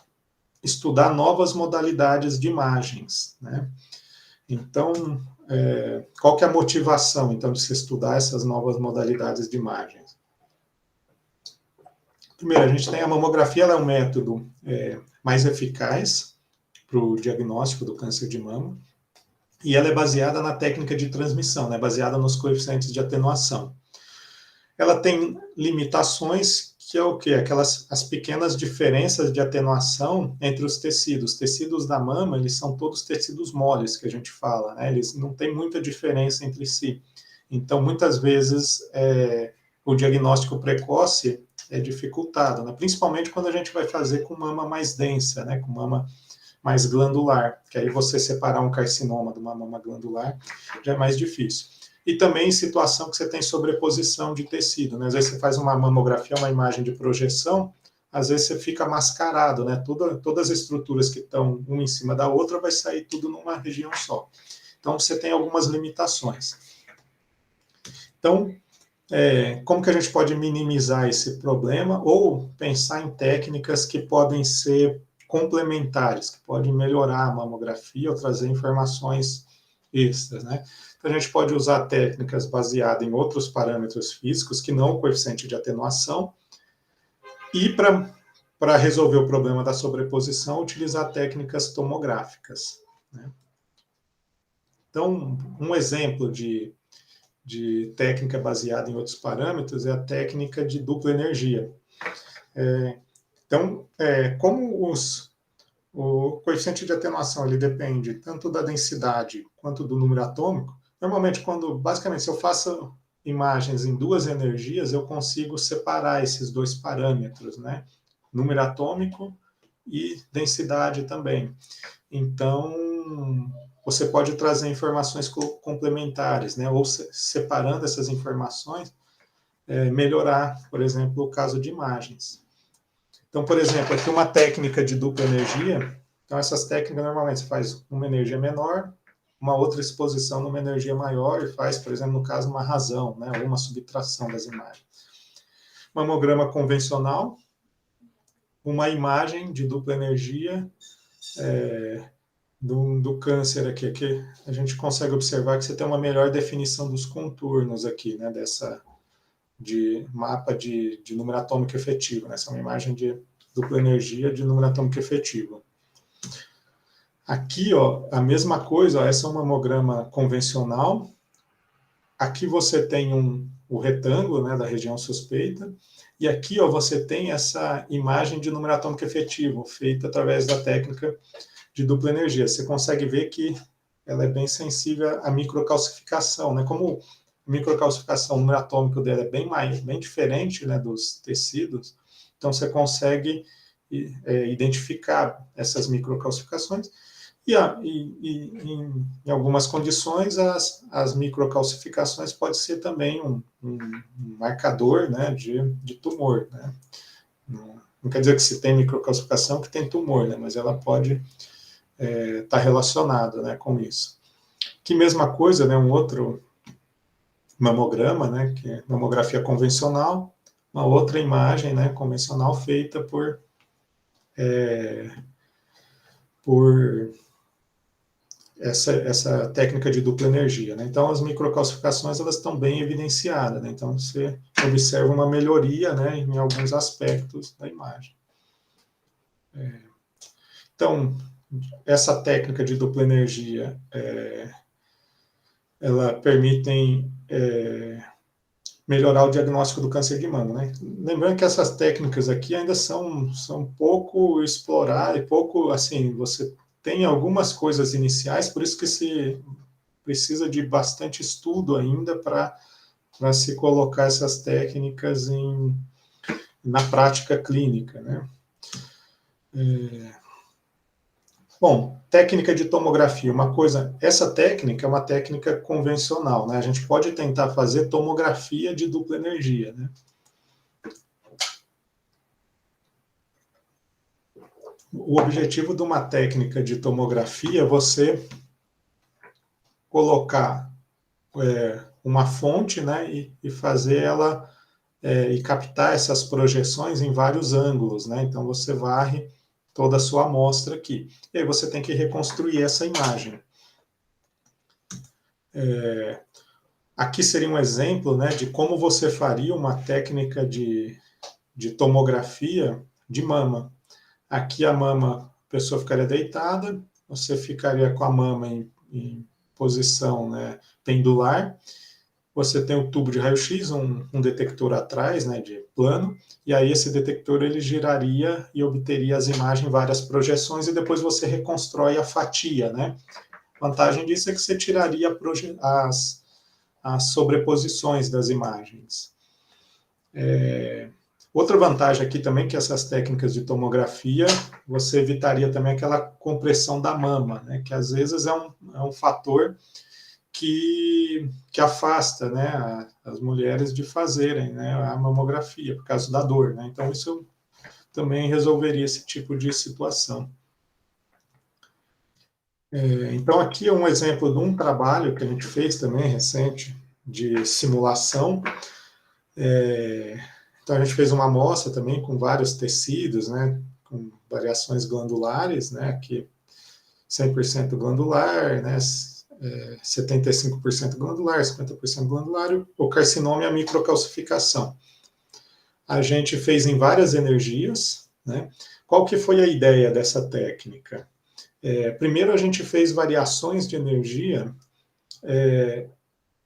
estudar novas modalidades de imagens, né? Então, qual que é a motivação, então, de se estudar essas novas modalidades de imagens? Primeiro, a gente tem a mamografia, ela é um método mais eficaz para o diagnóstico do câncer de mama, e ela é baseada na técnica de transmissão, né, baseada nos coeficientes de atenuação. Ela tem limitações, que é o quê? As pequenas diferenças de atenuação entre os tecidos. Os tecidos da mama, eles são todos tecidos moles, que a gente fala, né? Eles não têm muita diferença entre si. Então, muitas vezes, o diagnóstico precoce é dificultado, né? Principalmente quando a gente vai fazer com mama mais densa, né? Com mama mais glandular, que aí você separar um carcinoma de uma mama glandular já é mais difícil. E também em situação que você tem sobreposição de tecido, né? Às vezes você faz uma mamografia, uma imagem de projeção, às vezes você fica mascarado, né? Todas as estruturas que estão uma em cima da outra vai sair tudo numa região só. Então você tem algumas limitações. Então, como que a gente pode minimizar esse problema ou pensar em técnicas que podem ser complementares, que podem melhorar a mamografia ou trazer informações extras, né? Então, a gente pode usar técnicas baseadas em outros parâmetros físicos que não o coeficiente de atenuação e para resolver o problema da sobreposição, utilizar técnicas tomográficas, né? Então, um exemplo de técnica baseada em outros parâmetros é a técnica de dupla energia. Então, como o coeficiente de atenuação ele depende tanto da densidade quanto do número atômico, normalmente, basicamente, se eu faço imagens em duas energias, eu consigo separar esses dois parâmetros, né? Número atômico e densidade também. Então, você pode trazer informações complementares, né? Ou separando essas informações, melhorar, por exemplo, o caso de imagens. Então, por exemplo, aqui uma técnica de dupla energia. Então, essas técnicas, normalmente, você faz uma energia menor, uma outra exposição numa energia maior e faz, por exemplo, no caso, uma rasão, né? Ou uma subtração das imagens. Mamograma convencional, uma imagem de dupla energia do câncer aqui a gente consegue observar que você tem uma melhor definição dos contornos aqui, né, de mapa de número atômico efetivo, né? Essa é uma imagem de dupla energia de número atômico efetivo. Aqui, ó, a mesma coisa, ó, essa é um mamograma convencional. Aqui você tem o retângulo, né, da região suspeita, e aqui, ó, você tem essa imagem de número atômico efetivo, feita através da técnica de dupla energia. Você consegue ver que ela é bem sensível à microcalcificação, né? Como a microcalcificação, o número atômico dela é bem diferente, né, dos tecidos, então você consegue identificar essas microcalcificações e em algumas condições as microcalcificações pode ser também um marcador, né, de tumor, né? Não quer dizer que se tem microcalcificação que tem tumor, né, mas ela pode estar relacionada, né, com isso. Que mesma coisa, né, um outro mamograma, né, que é mamografia convencional, uma outra imagem, né, convencional feita por essa técnica de dupla energia, né? Então, as microcalcificações, elas estão bem evidenciadas, né? Então, você observa uma melhoria, né, em alguns aspectos da imagem. Então, essa técnica de dupla energia, ela permite melhorar o diagnóstico do câncer de mama, né? Lembrando que essas técnicas aqui ainda são pouco exploradas, pouco, assim, você tem algumas coisas iniciais, por isso que se precisa de bastante estudo ainda para se colocar essas técnicas na prática clínica, né? Bom, técnica de tomografia, essa técnica é uma técnica convencional, né? A gente pode tentar fazer tomografia de dupla energia, né? O objetivo de uma técnica de tomografia é você colocar uma fonte, né, e fazer ela e captar essas projeções em vários ângulos, né? Então você varre toda a sua amostra aqui. E aí você tem que reconstruir essa imagem. Aqui seria um exemplo, né, de como você faria uma técnica de tomografia de mama. Aqui a mama, a pessoa ficaria deitada, você ficaria com a mama em posição, né, pendular, você tem um tubo de raio-x, um detector atrás, né, de plano, e aí esse detector ele giraria e obteria as imagens, várias projeções, e depois você reconstrói a fatia, né? A vantagem disso é que você tiraria as sobreposições das imagens. Outra vantagem aqui também, que essas técnicas de tomografia, você evitaria também aquela compressão da mama, né, que às vezes é um fator que afasta, né, as mulheres de fazerem, né, a mamografia, por causa da dor, né? Então, isso também resolveria esse tipo de situação. Então, aqui é um exemplo de um trabalho que a gente fez também, recente, de simulação. Então, a gente fez uma amostra também com vários tecidos, né, com variações glandulares, né, aqui 100% glandular, né, 75% glandular, 50% glandular, o carcinoma e a microcalcificação. A gente fez em várias energias, né? Qual que foi a ideia dessa técnica? Primeiro a gente fez variações de energia,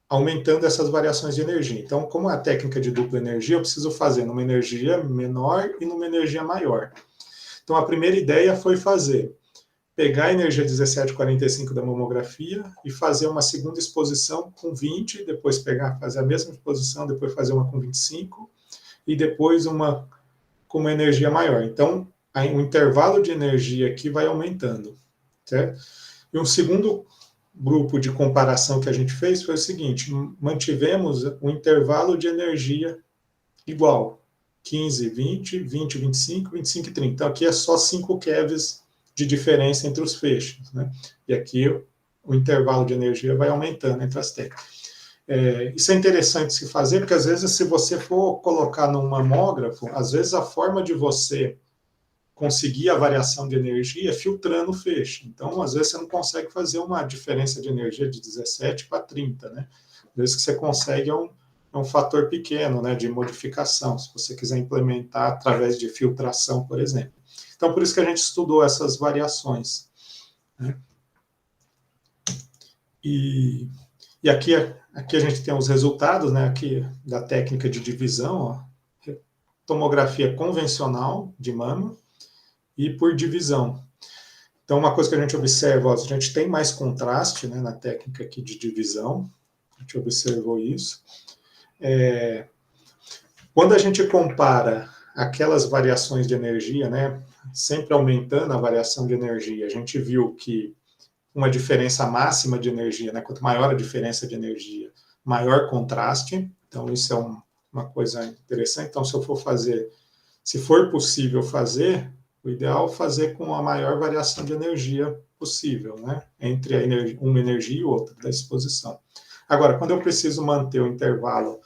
aumentando essas variações de energia. Então, como é a técnica de dupla energia, eu preciso fazer numa energia menor e numa energia maior. Então, a primeira ideia foi pegar a energia 1745 da mamografia e fazer uma segunda exposição com 20, depois fazer a mesma exposição, depois fazer uma com 25, e depois uma com uma energia maior. Então, o intervalo de energia aqui vai aumentando, certo? E um segundo grupo de comparação que a gente fez foi o seguinte: mantivemos o intervalo de energia igual, 15, 20, 20, 25, 25 e 30. Então, aqui é só 5 kevs de diferença entre os feixes, né? E aqui o intervalo de energia vai aumentando entre as técnicas. Isso é interessante se fazer, porque às vezes se você for colocar num mamógrafo, às vezes a forma de você conseguir a variação de energia é filtrando o feixe. Então, às vezes você não consegue fazer uma diferença de energia de 17 para 30, né? Às vezes que você consegue é um fator pequeno, né, de modificação, se você quiser implementar através de filtração, por exemplo. Então, por isso que a gente estudou essas variações, né? E aqui a gente tem os resultados, né, aqui da técnica de divisão, ó, tomografia convencional de mama e por divisão. Então, uma coisa que a gente observa, ó, a gente tem mais contraste, né, na técnica aqui de divisão, a gente observou isso. Quando a gente compara aquelas variações de energia, né, sempre aumentando a variação de energia, a gente viu que uma diferença máxima de energia, né, quanto maior a diferença de energia, maior contraste. Então, isso é uma coisa interessante. Então, se for possível fazer, o ideal é fazer com a maior variação de energia possível, né, entre uma energia e outra da exposição. Agora, quando eu preciso manter o intervalo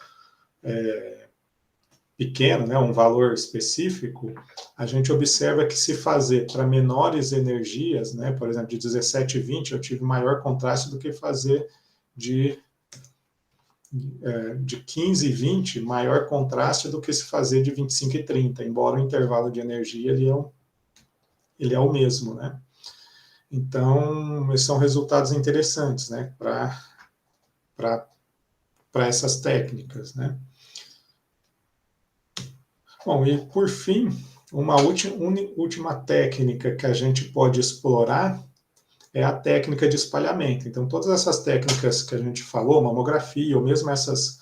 pequeno, né, um valor específico, a gente observa que se fazer para menores energias, né, por exemplo, de 17 e 20, eu tive maior contraste do que fazer de 15 e 20, maior contraste do que se fazer de 25 e 30, embora o intervalo de energia ele é o mesmo, né? Então, esses são resultados interessantes, né, para essas técnicas, né? Bom, e por fim, uma última técnica que a gente pode explorar é a técnica de espalhamento. Então, todas essas técnicas que a gente falou, mamografia, ou mesmo essas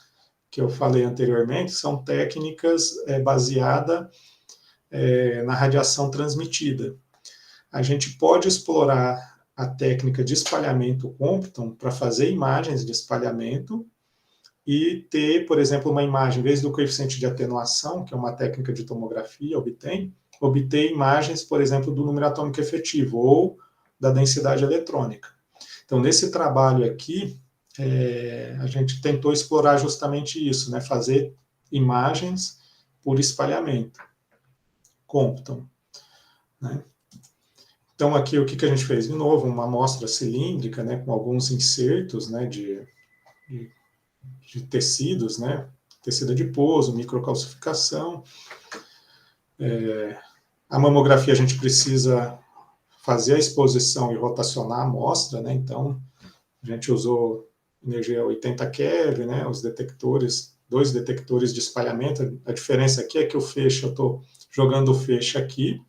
que eu falei anteriormente, são técnicas baseadas na radiação transmitida. A gente pode explorar a técnica de espalhamento Compton para fazer imagens de espalhamento e ter, por exemplo, uma imagem, em vez do coeficiente de atenuação, que é uma técnica de tomografia, obter imagens, por exemplo, do número atômico efetivo ou da densidade eletrônica. Então, nesse trabalho aqui, a gente tentou explorar justamente isso, né, fazer imagens por espalhamento, Compton, né? Então, aqui, o que a gente fez? De novo, uma amostra cilíndrica, né, com alguns insertos, né, de tecidos, né, tecido adiposo, microcalcificação. A mamografia a gente precisa fazer a exposição e rotacionar a amostra, né, então a gente usou energia 80 keV, né, os detectores, 2 detectores de espalhamento. A diferença aqui é que o feixe, eu estou jogando o feixe aqui,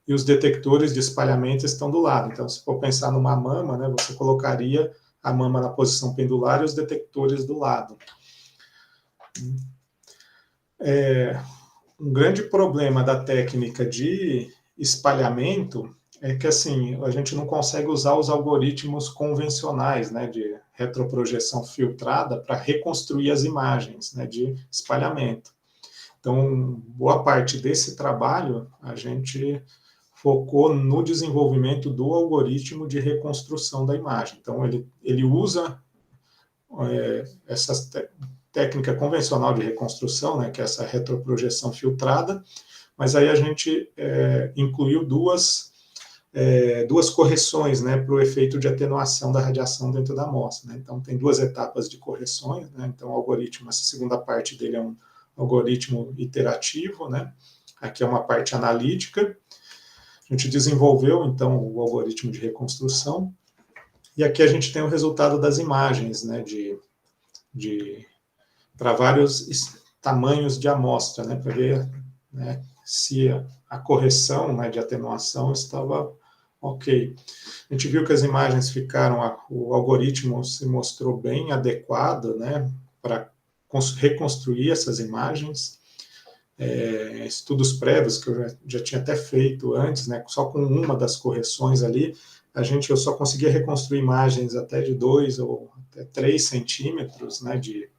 e os detectores de espalhamento estão do lado. Então, se for pensar numa mama, né, você colocaria a mama na posição pendular e os detectores do lado. Um grande problema da técnica de espalhamento é que, assim, a gente não consegue usar os algoritmos convencionais, né, de retroprojeção filtrada para reconstruir as imagens, né, de espalhamento. Então, boa parte desse trabalho a gente focou no desenvolvimento do algoritmo de reconstrução da imagem. Então, ele usa essa técnica convencional de reconstrução, né, que é essa retroprojeção filtrada, mas aí a gente incluiu duas correções, né, para o efeito de atenuação da radiação dentro da amostra, né? Então, tem 2 etapas de correções, né? Então, o algoritmo, essa segunda parte dele é um algoritmo iterativo, né? Aqui é uma parte analítica. A gente desenvolveu, então, o algoritmo de reconstrução, e aqui a gente tem o resultado das imagens, né, para vários tamanhos de amostra, né, para ver, né, se a correção, né, de atenuação estava ok. A gente viu que as imagens ficaram, o algoritmo se mostrou bem adequado, né, para reconstruir essas imagens. Estudos prévios que eu já tinha até feito antes, né, só com uma das correções ali, eu só conseguia reconstruir imagens até de 2 ou até 3 centímetros, né, de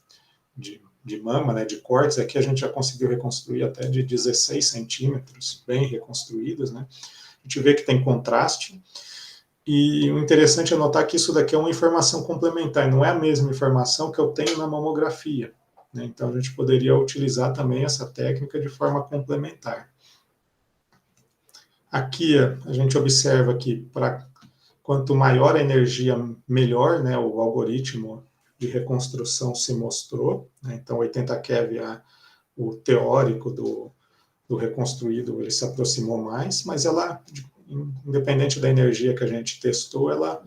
mama, né, de cortes. Aqui a gente já conseguiu reconstruir até de 16 centímetros, bem reconstruídos, né. A gente vê que tem contraste, e o interessante é notar que isso daqui é uma informação complementar, não é a mesma informação que eu tenho na mamografia, né. Então, a gente poderia utilizar também essa técnica de forma complementar. Aqui, a gente observa que quanto maior a energia, melhor, né, o algoritmo de reconstrução se mostrou, né. Então, 80 keV, o teórico do reconstruído, ele se aproximou mais, mas ela, independente da energia que a gente testou, ela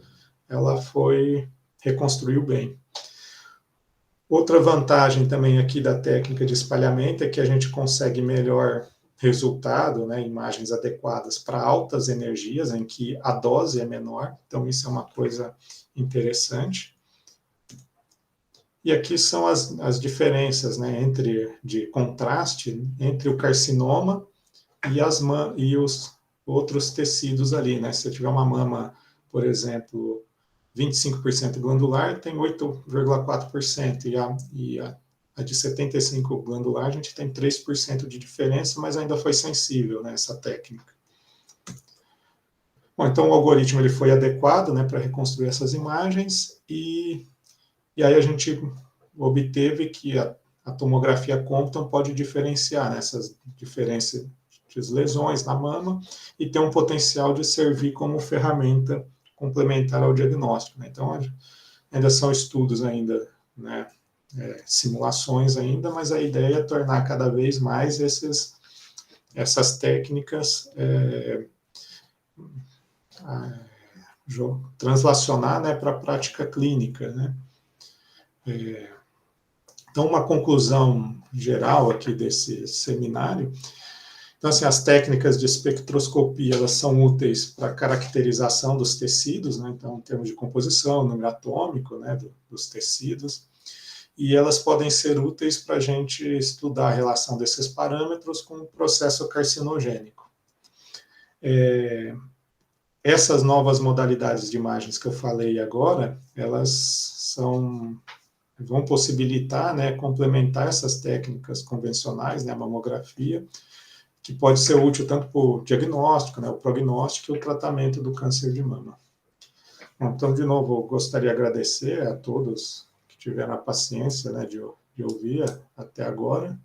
reconstruiu bem. Outra vantagem também aqui da técnica de espalhamento é que a gente consegue melhor resultado, né, imagens adequadas para altas energias, em que a dose é menor, então isso é uma coisa interessante. E aqui são as diferenças, né, de contraste entre o carcinoma e os outros tecidos ali, né? Se você tiver uma mama, por exemplo, 25% glandular, tem 8,4%, a de 75% glandular, a gente tem 3% de diferença, mas ainda foi sensível, né, essa técnica. Bom, então o algoritmo ele foi adequado, né, para reconstruir essas imagens, e aí a gente obteve que a tomografia Compton pode diferenciar, né, essas diferenças de lesões na mama e tem um potencial de servir como ferramenta complementar ao diagnóstico, né? Então, ainda são estudos ainda, né, simulações ainda, mas a ideia é tornar cada vez mais essas técnicas translacionar, né, para a prática clínica, né? Então, uma conclusão geral aqui desse seminário. Então, assim, as técnicas de espectroscopia, elas são úteis para a caracterização dos tecidos, né? Então, em termos de composição, número atômico, né, dos tecidos, e elas podem ser úteis para a gente estudar a relação desses parâmetros com o processo carcinogênico. Essas novas modalidades de imagens que eu falei agora, elas vão possibilitar, né, complementar essas técnicas convencionais, né, a mamografia, que pode ser útil tanto para o diagnóstico, né, o prognóstico e o tratamento do câncer de mama. Bom, então, de novo, eu gostaria de agradecer a todos que tiveram a paciência, né, de ouvir até agora.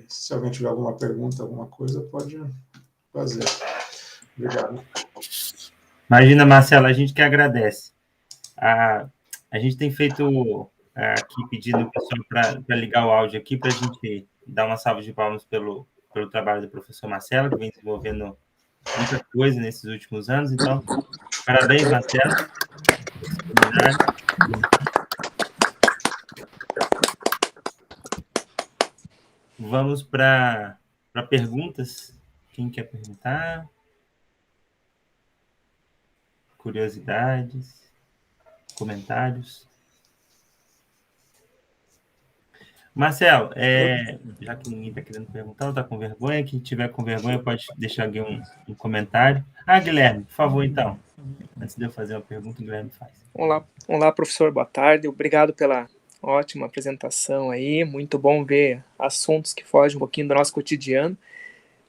Se alguém tiver alguma pergunta, alguma coisa, pode fazer. Obrigado. Imagina, Marcelo, a gente que agradece. A gente tem feito aqui, pedindo o pessoal para ligar o áudio aqui, para a gente dar uma salva de palmas pelo trabalho do professor Marcelo, que vem desenvolvendo muita coisa nesses últimos anos. Então, parabéns, Marcelo. Vamos para perguntas. Quem quer perguntar? Curiosidades? Comentários? Marcelo, já que ninguém está querendo perguntar, não está com vergonha, quem tiver com vergonha pode deixar aqui um comentário. Guilherme, por favor, então. Antes de eu fazer uma pergunta, o Guilherme faz. Olá, professor, boa tarde. Obrigado pela ótima apresentação aí. Muito bom ver assuntos que fogem um pouquinho do nosso cotidiano.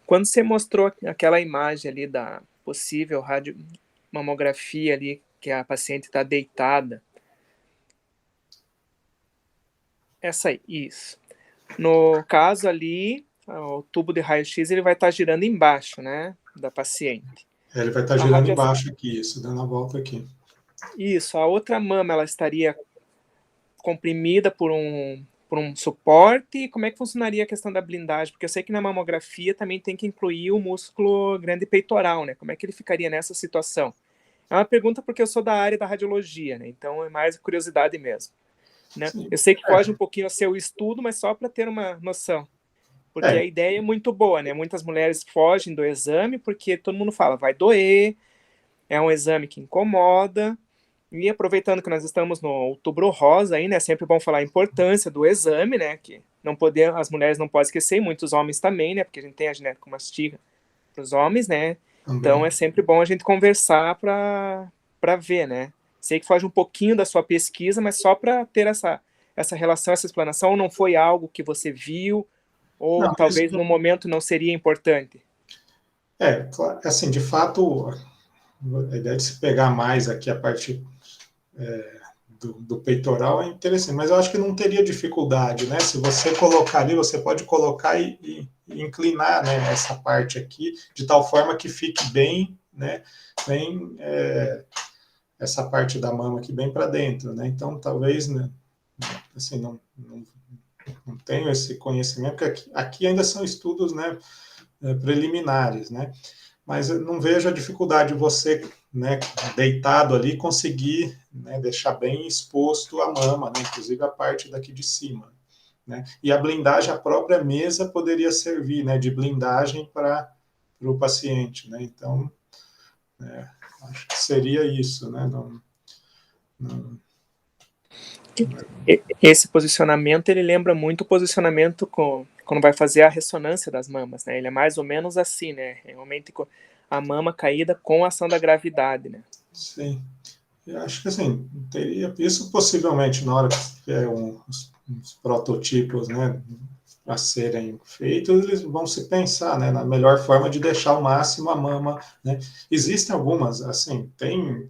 Quando você mostrou aquela imagem ali da possível radiomamografia ali, que a paciente está deitada. Essa aí, isso. No caso ali, o tubo de raio-x ele vai estar girando embaixo, né, da paciente. Ele vai estar girando embaixo aqui, isso, dando a volta aqui. Isso, a outra mama, ela estaria comprimida por um suporte. Como é que funcionaria a questão da blindagem? Porque eu sei que na mamografia também tem que incluir o músculo grande peitoral, né? Como é que ele ficaria nessa situação? É uma pergunta porque eu sou da área da radiologia, né? Então é mais curiosidade mesmo. Né? Eu sei que foge um pouquinho a seu estudo, mas só para ter uma noção. Porque a ideia é muito boa, né? Muitas mulheres fogem do exame porque todo mundo fala, vai doer, é um exame que incomoda. E aproveitando que nós estamos no Outubro Rosa aí, né? É sempre bom falar a importância do exame, né? Que as mulheres não podem esquecer, e muitos homens também, né? Porque a gente tem a ginecomastia para os homens, né? Então é sempre bom a gente conversar para ver, né? Sei que foge um pouquinho da sua pesquisa, mas só para ter essa relação, essa explanação, ou não foi algo que você viu, ou não, talvez no momento não seria importante? Assim, de fato, a ideia de se pegar mais aqui a parte do peitoral é interessante, mas eu acho que não teria dificuldade, né? Se você colocar ali, você pode colocar e inclinar, né, essa parte aqui, de tal forma que fique bem, né, essa parte da mama aqui bem para dentro, né? Então, talvez, né, assim, não tenho esse conhecimento, porque aqui ainda são estudos, né, preliminares, né? Mas eu não vejo a dificuldade de você, né, deitado ali, conseguir, né, deixar bem exposto a mama, né, inclusive a parte daqui de cima, né? E a blindagem, a própria mesa poderia servir, né, de blindagem para o paciente, né? Então, acho que seria isso, né? Esse posicionamento, ele lembra muito o posicionamento quando vai fazer a ressonância das mamas, né? Ele é mais ou menos assim, né? Realmente a mama caída com a ação da gravidade, né? Sim. Eu acho que, assim, teria isso possivelmente na hora que tiver uns prototipos, né, a serem feitos, eles vão se pensar, né, na melhor forma de deixar ao máximo a mama, né. Existem algumas, assim, tem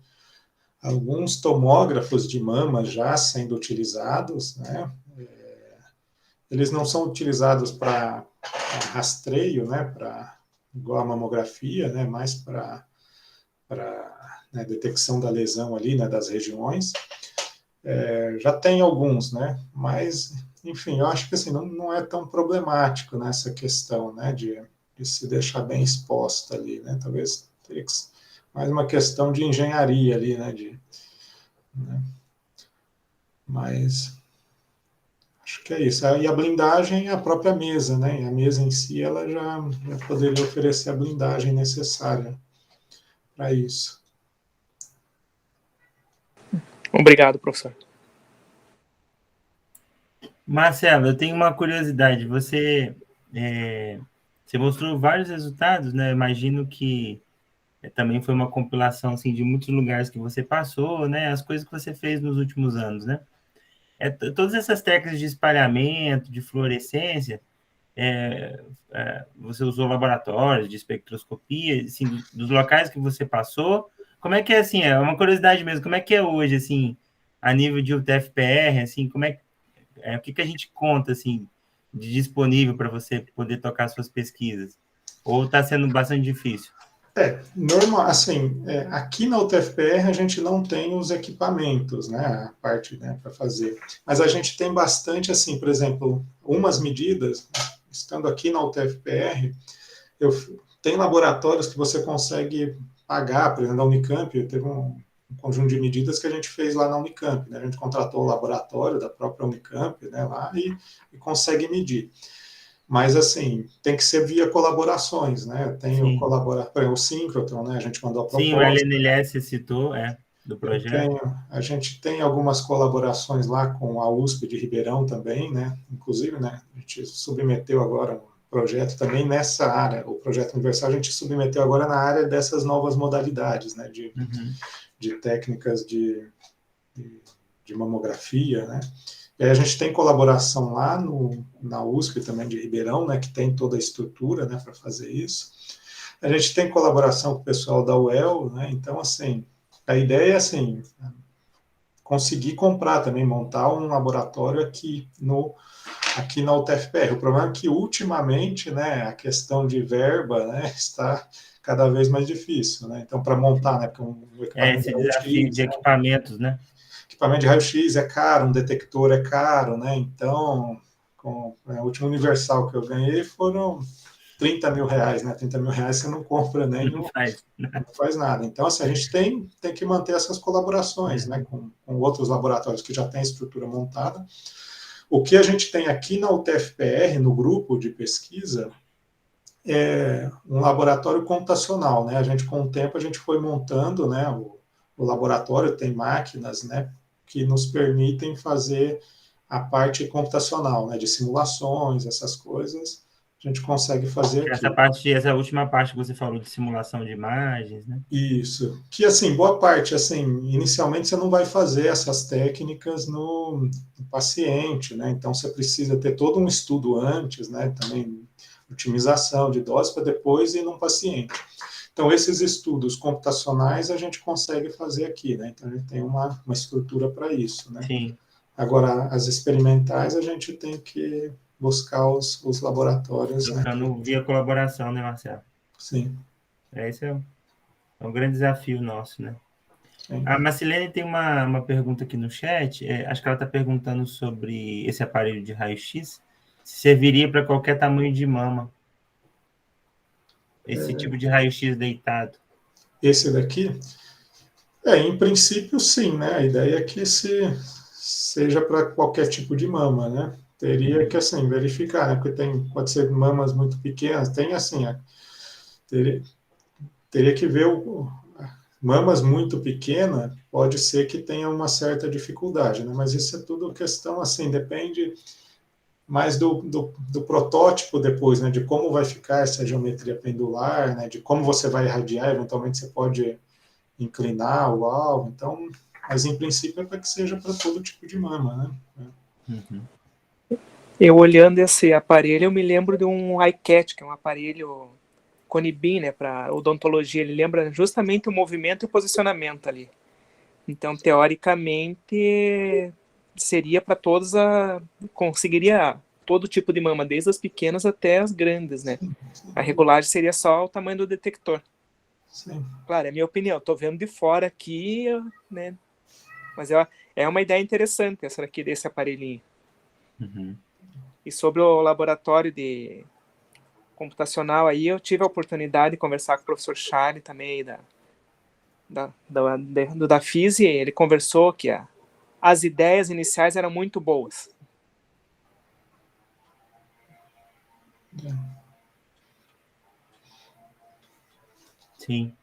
alguns tomógrafos de mama já sendo utilizados, né, eles não são utilizados para rastreio, né, para igual a mamografia, né, mais para né, detecção da lesão ali, né, das regiões. Já tem alguns, né, mas enfim, eu acho que assim, não é tão problemático nessa questão, né, de se deixar bem exposta ali, né, talvez teria que mais uma questão de engenharia ali, né, né, mas acho que é isso. E a blindagem é a própria mesa, né, e a mesa em si, ela já poderia oferecer a blindagem necessária para isso. Obrigado, professor. Marcelo, eu tenho uma curiosidade. Você mostrou vários resultados, né? Imagino que também foi uma compilação assim, de muitos lugares que você passou, né? As coisas que você fez nos últimos anos, né? Todas essas técnicas de espalhamento, de fluorescência, você usou laboratórios de espectroscopia, assim, dos locais que você passou. Como é que é, assim, é uma curiosidade mesmo, como é que é hoje, assim, a nível de UTF-PR, assim, como é o que a gente conta, assim, de disponível para você poder tocar suas pesquisas? Ou está sendo bastante difícil? Normal, assim, aqui na UTF-PR a gente não tem os equipamentos, né, a parte, né, para fazer, mas a gente tem bastante, assim, por exemplo, umas medidas, estando aqui na UTF-PR, tem laboratórios que você consegue pagar, por exemplo, na Unicamp, teve um conjunto de medidas que a gente fez lá na Unicamp, né, a gente contratou o laboratório da própria Unicamp, né, lá e consegue medir. Mas, assim, tem que ser via colaborações, né? Tem o síncrotron, né? A gente mandou a proposta. Sim, o LNLS citou, do projeto. A gente tem algumas colaborações lá com a USP de Ribeirão também, né? Inclusive, né? A gente submeteu agora um projeto também nessa área. O projeto universal a gente submeteu agora na área dessas novas modalidades, né? De técnicas de mamografia, né? E aí a gente tem colaboração lá na USP também de Ribeirão, né, que tem toda a estrutura, né, para fazer isso. A gente tem colaboração com o pessoal da UEL, né, então, assim, a ideia é, assim, conseguir comprar também, montar um laboratório aqui na UTF-PR. O problema é que, ultimamente, né, a questão de verba, né, está cada vez mais difícil, né, então, para montar, né, porque um equipamento esse desafio de equipamentos, né? Equipamento de raio-x é caro, um detector é caro, né? Então, o último universal que eu ganhei foram 30 mil reais, né? 30 mil reais você não compra nem não faz nada. Então, assim, a gente tem que manter essas colaborações, né? Com outros laboratórios que já têm estrutura montada. O que a gente tem aqui na UTF-PR, no grupo de pesquisa, é um laboratório computacional, né? A gente, com o tempo, a gente foi montando, né? O laboratório tem máquinas, né? Que nos permitem fazer a parte computacional, né, de simulações, essas coisas, a gente consegue fazer aqui. Essa última parte que você falou de simulação de imagens, né? Isso. Que, assim, boa parte, assim, inicialmente você não vai fazer essas técnicas no paciente, né, então você precisa ter todo um estudo antes, né, também otimização de doses para depois ir num paciente. Então, esses estudos computacionais a gente consegue fazer aqui, né? Então, a gente tem uma estrutura para isso, né? Sim. Agora, as experimentais, a gente tem que buscar os laboratórios. Trocando, né, via colaboração, né, Marcelo? Sim. Esse é um grande desafio nosso, né? Sim. A Marcelene tem uma pergunta aqui no chat, acho que ela está perguntando sobre esse aparelho de raio-x, se serviria para qualquer tamanho de mama. Esse tipo de raio-x deitado. Esse daqui? Em princípio, sim, né? A ideia é que seja para qualquer tipo de mama, né? teria que, assim, verificar, né? Porque pode ser mamas muito pequenas, tem, assim, teria que ver mamas muito pequenas, pode ser que tenha uma certa dificuldade, né? Mas isso é tudo questão, assim, depende mais do protótipo depois, né? De como vai ficar essa geometria pendular, né? De como você vai irradiar, eventualmente você pode inclinar o alvo, então, mas em princípio é para que seja para todo tipo de mama, né? Uhum. Eu olhando esse aparelho, eu me lembro de um iCat, que é um aparelho Conibin, né, para odontologia. Ele lembra justamente o movimento e o posicionamento ali. Então, teoricamente, seria para todos conseguiria todo tipo de mama, desde as pequenas até as grandes, né? A regulagem seria só o tamanho do detector. Sim. Claro, é a minha opinião. Estou vendo de fora aqui, né? Mas é uma ideia interessante essa aqui desse aparelhinho. Uhum. E sobre o laboratório de computacional aí, eu tive a oportunidade de conversar com o professor Charlie também da FISI. Ele conversou que as ideias iniciais eram muito boas. Sim.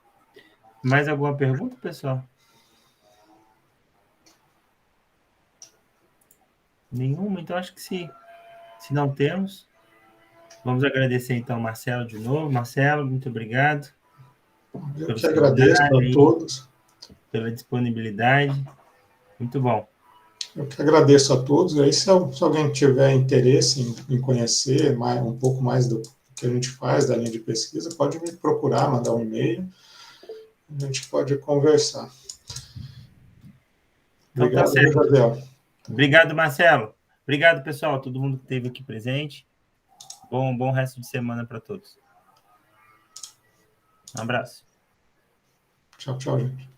Mais alguma pergunta, pessoal? Nenhuma? Então, acho que se não temos, vamos agradecer, então, Marcelo de novo. Marcelo, muito obrigado Eu pelo que seminário agradeço a aí, todos. pela disponibilidade. Muito bom. Eu que agradeço a todos. E aí, se alguém tiver interesse em conhecer um pouco mais do que a gente faz, da linha de pesquisa, pode me procurar, mandar um e-mail. A gente pode conversar. Então, tá Obrigado, certo. Gabriel. Obrigado, Marcelo. Obrigado, pessoal, todo mundo que esteve aqui presente. Bom resto de semana para todos. Um abraço. Tchau, tchau, gente.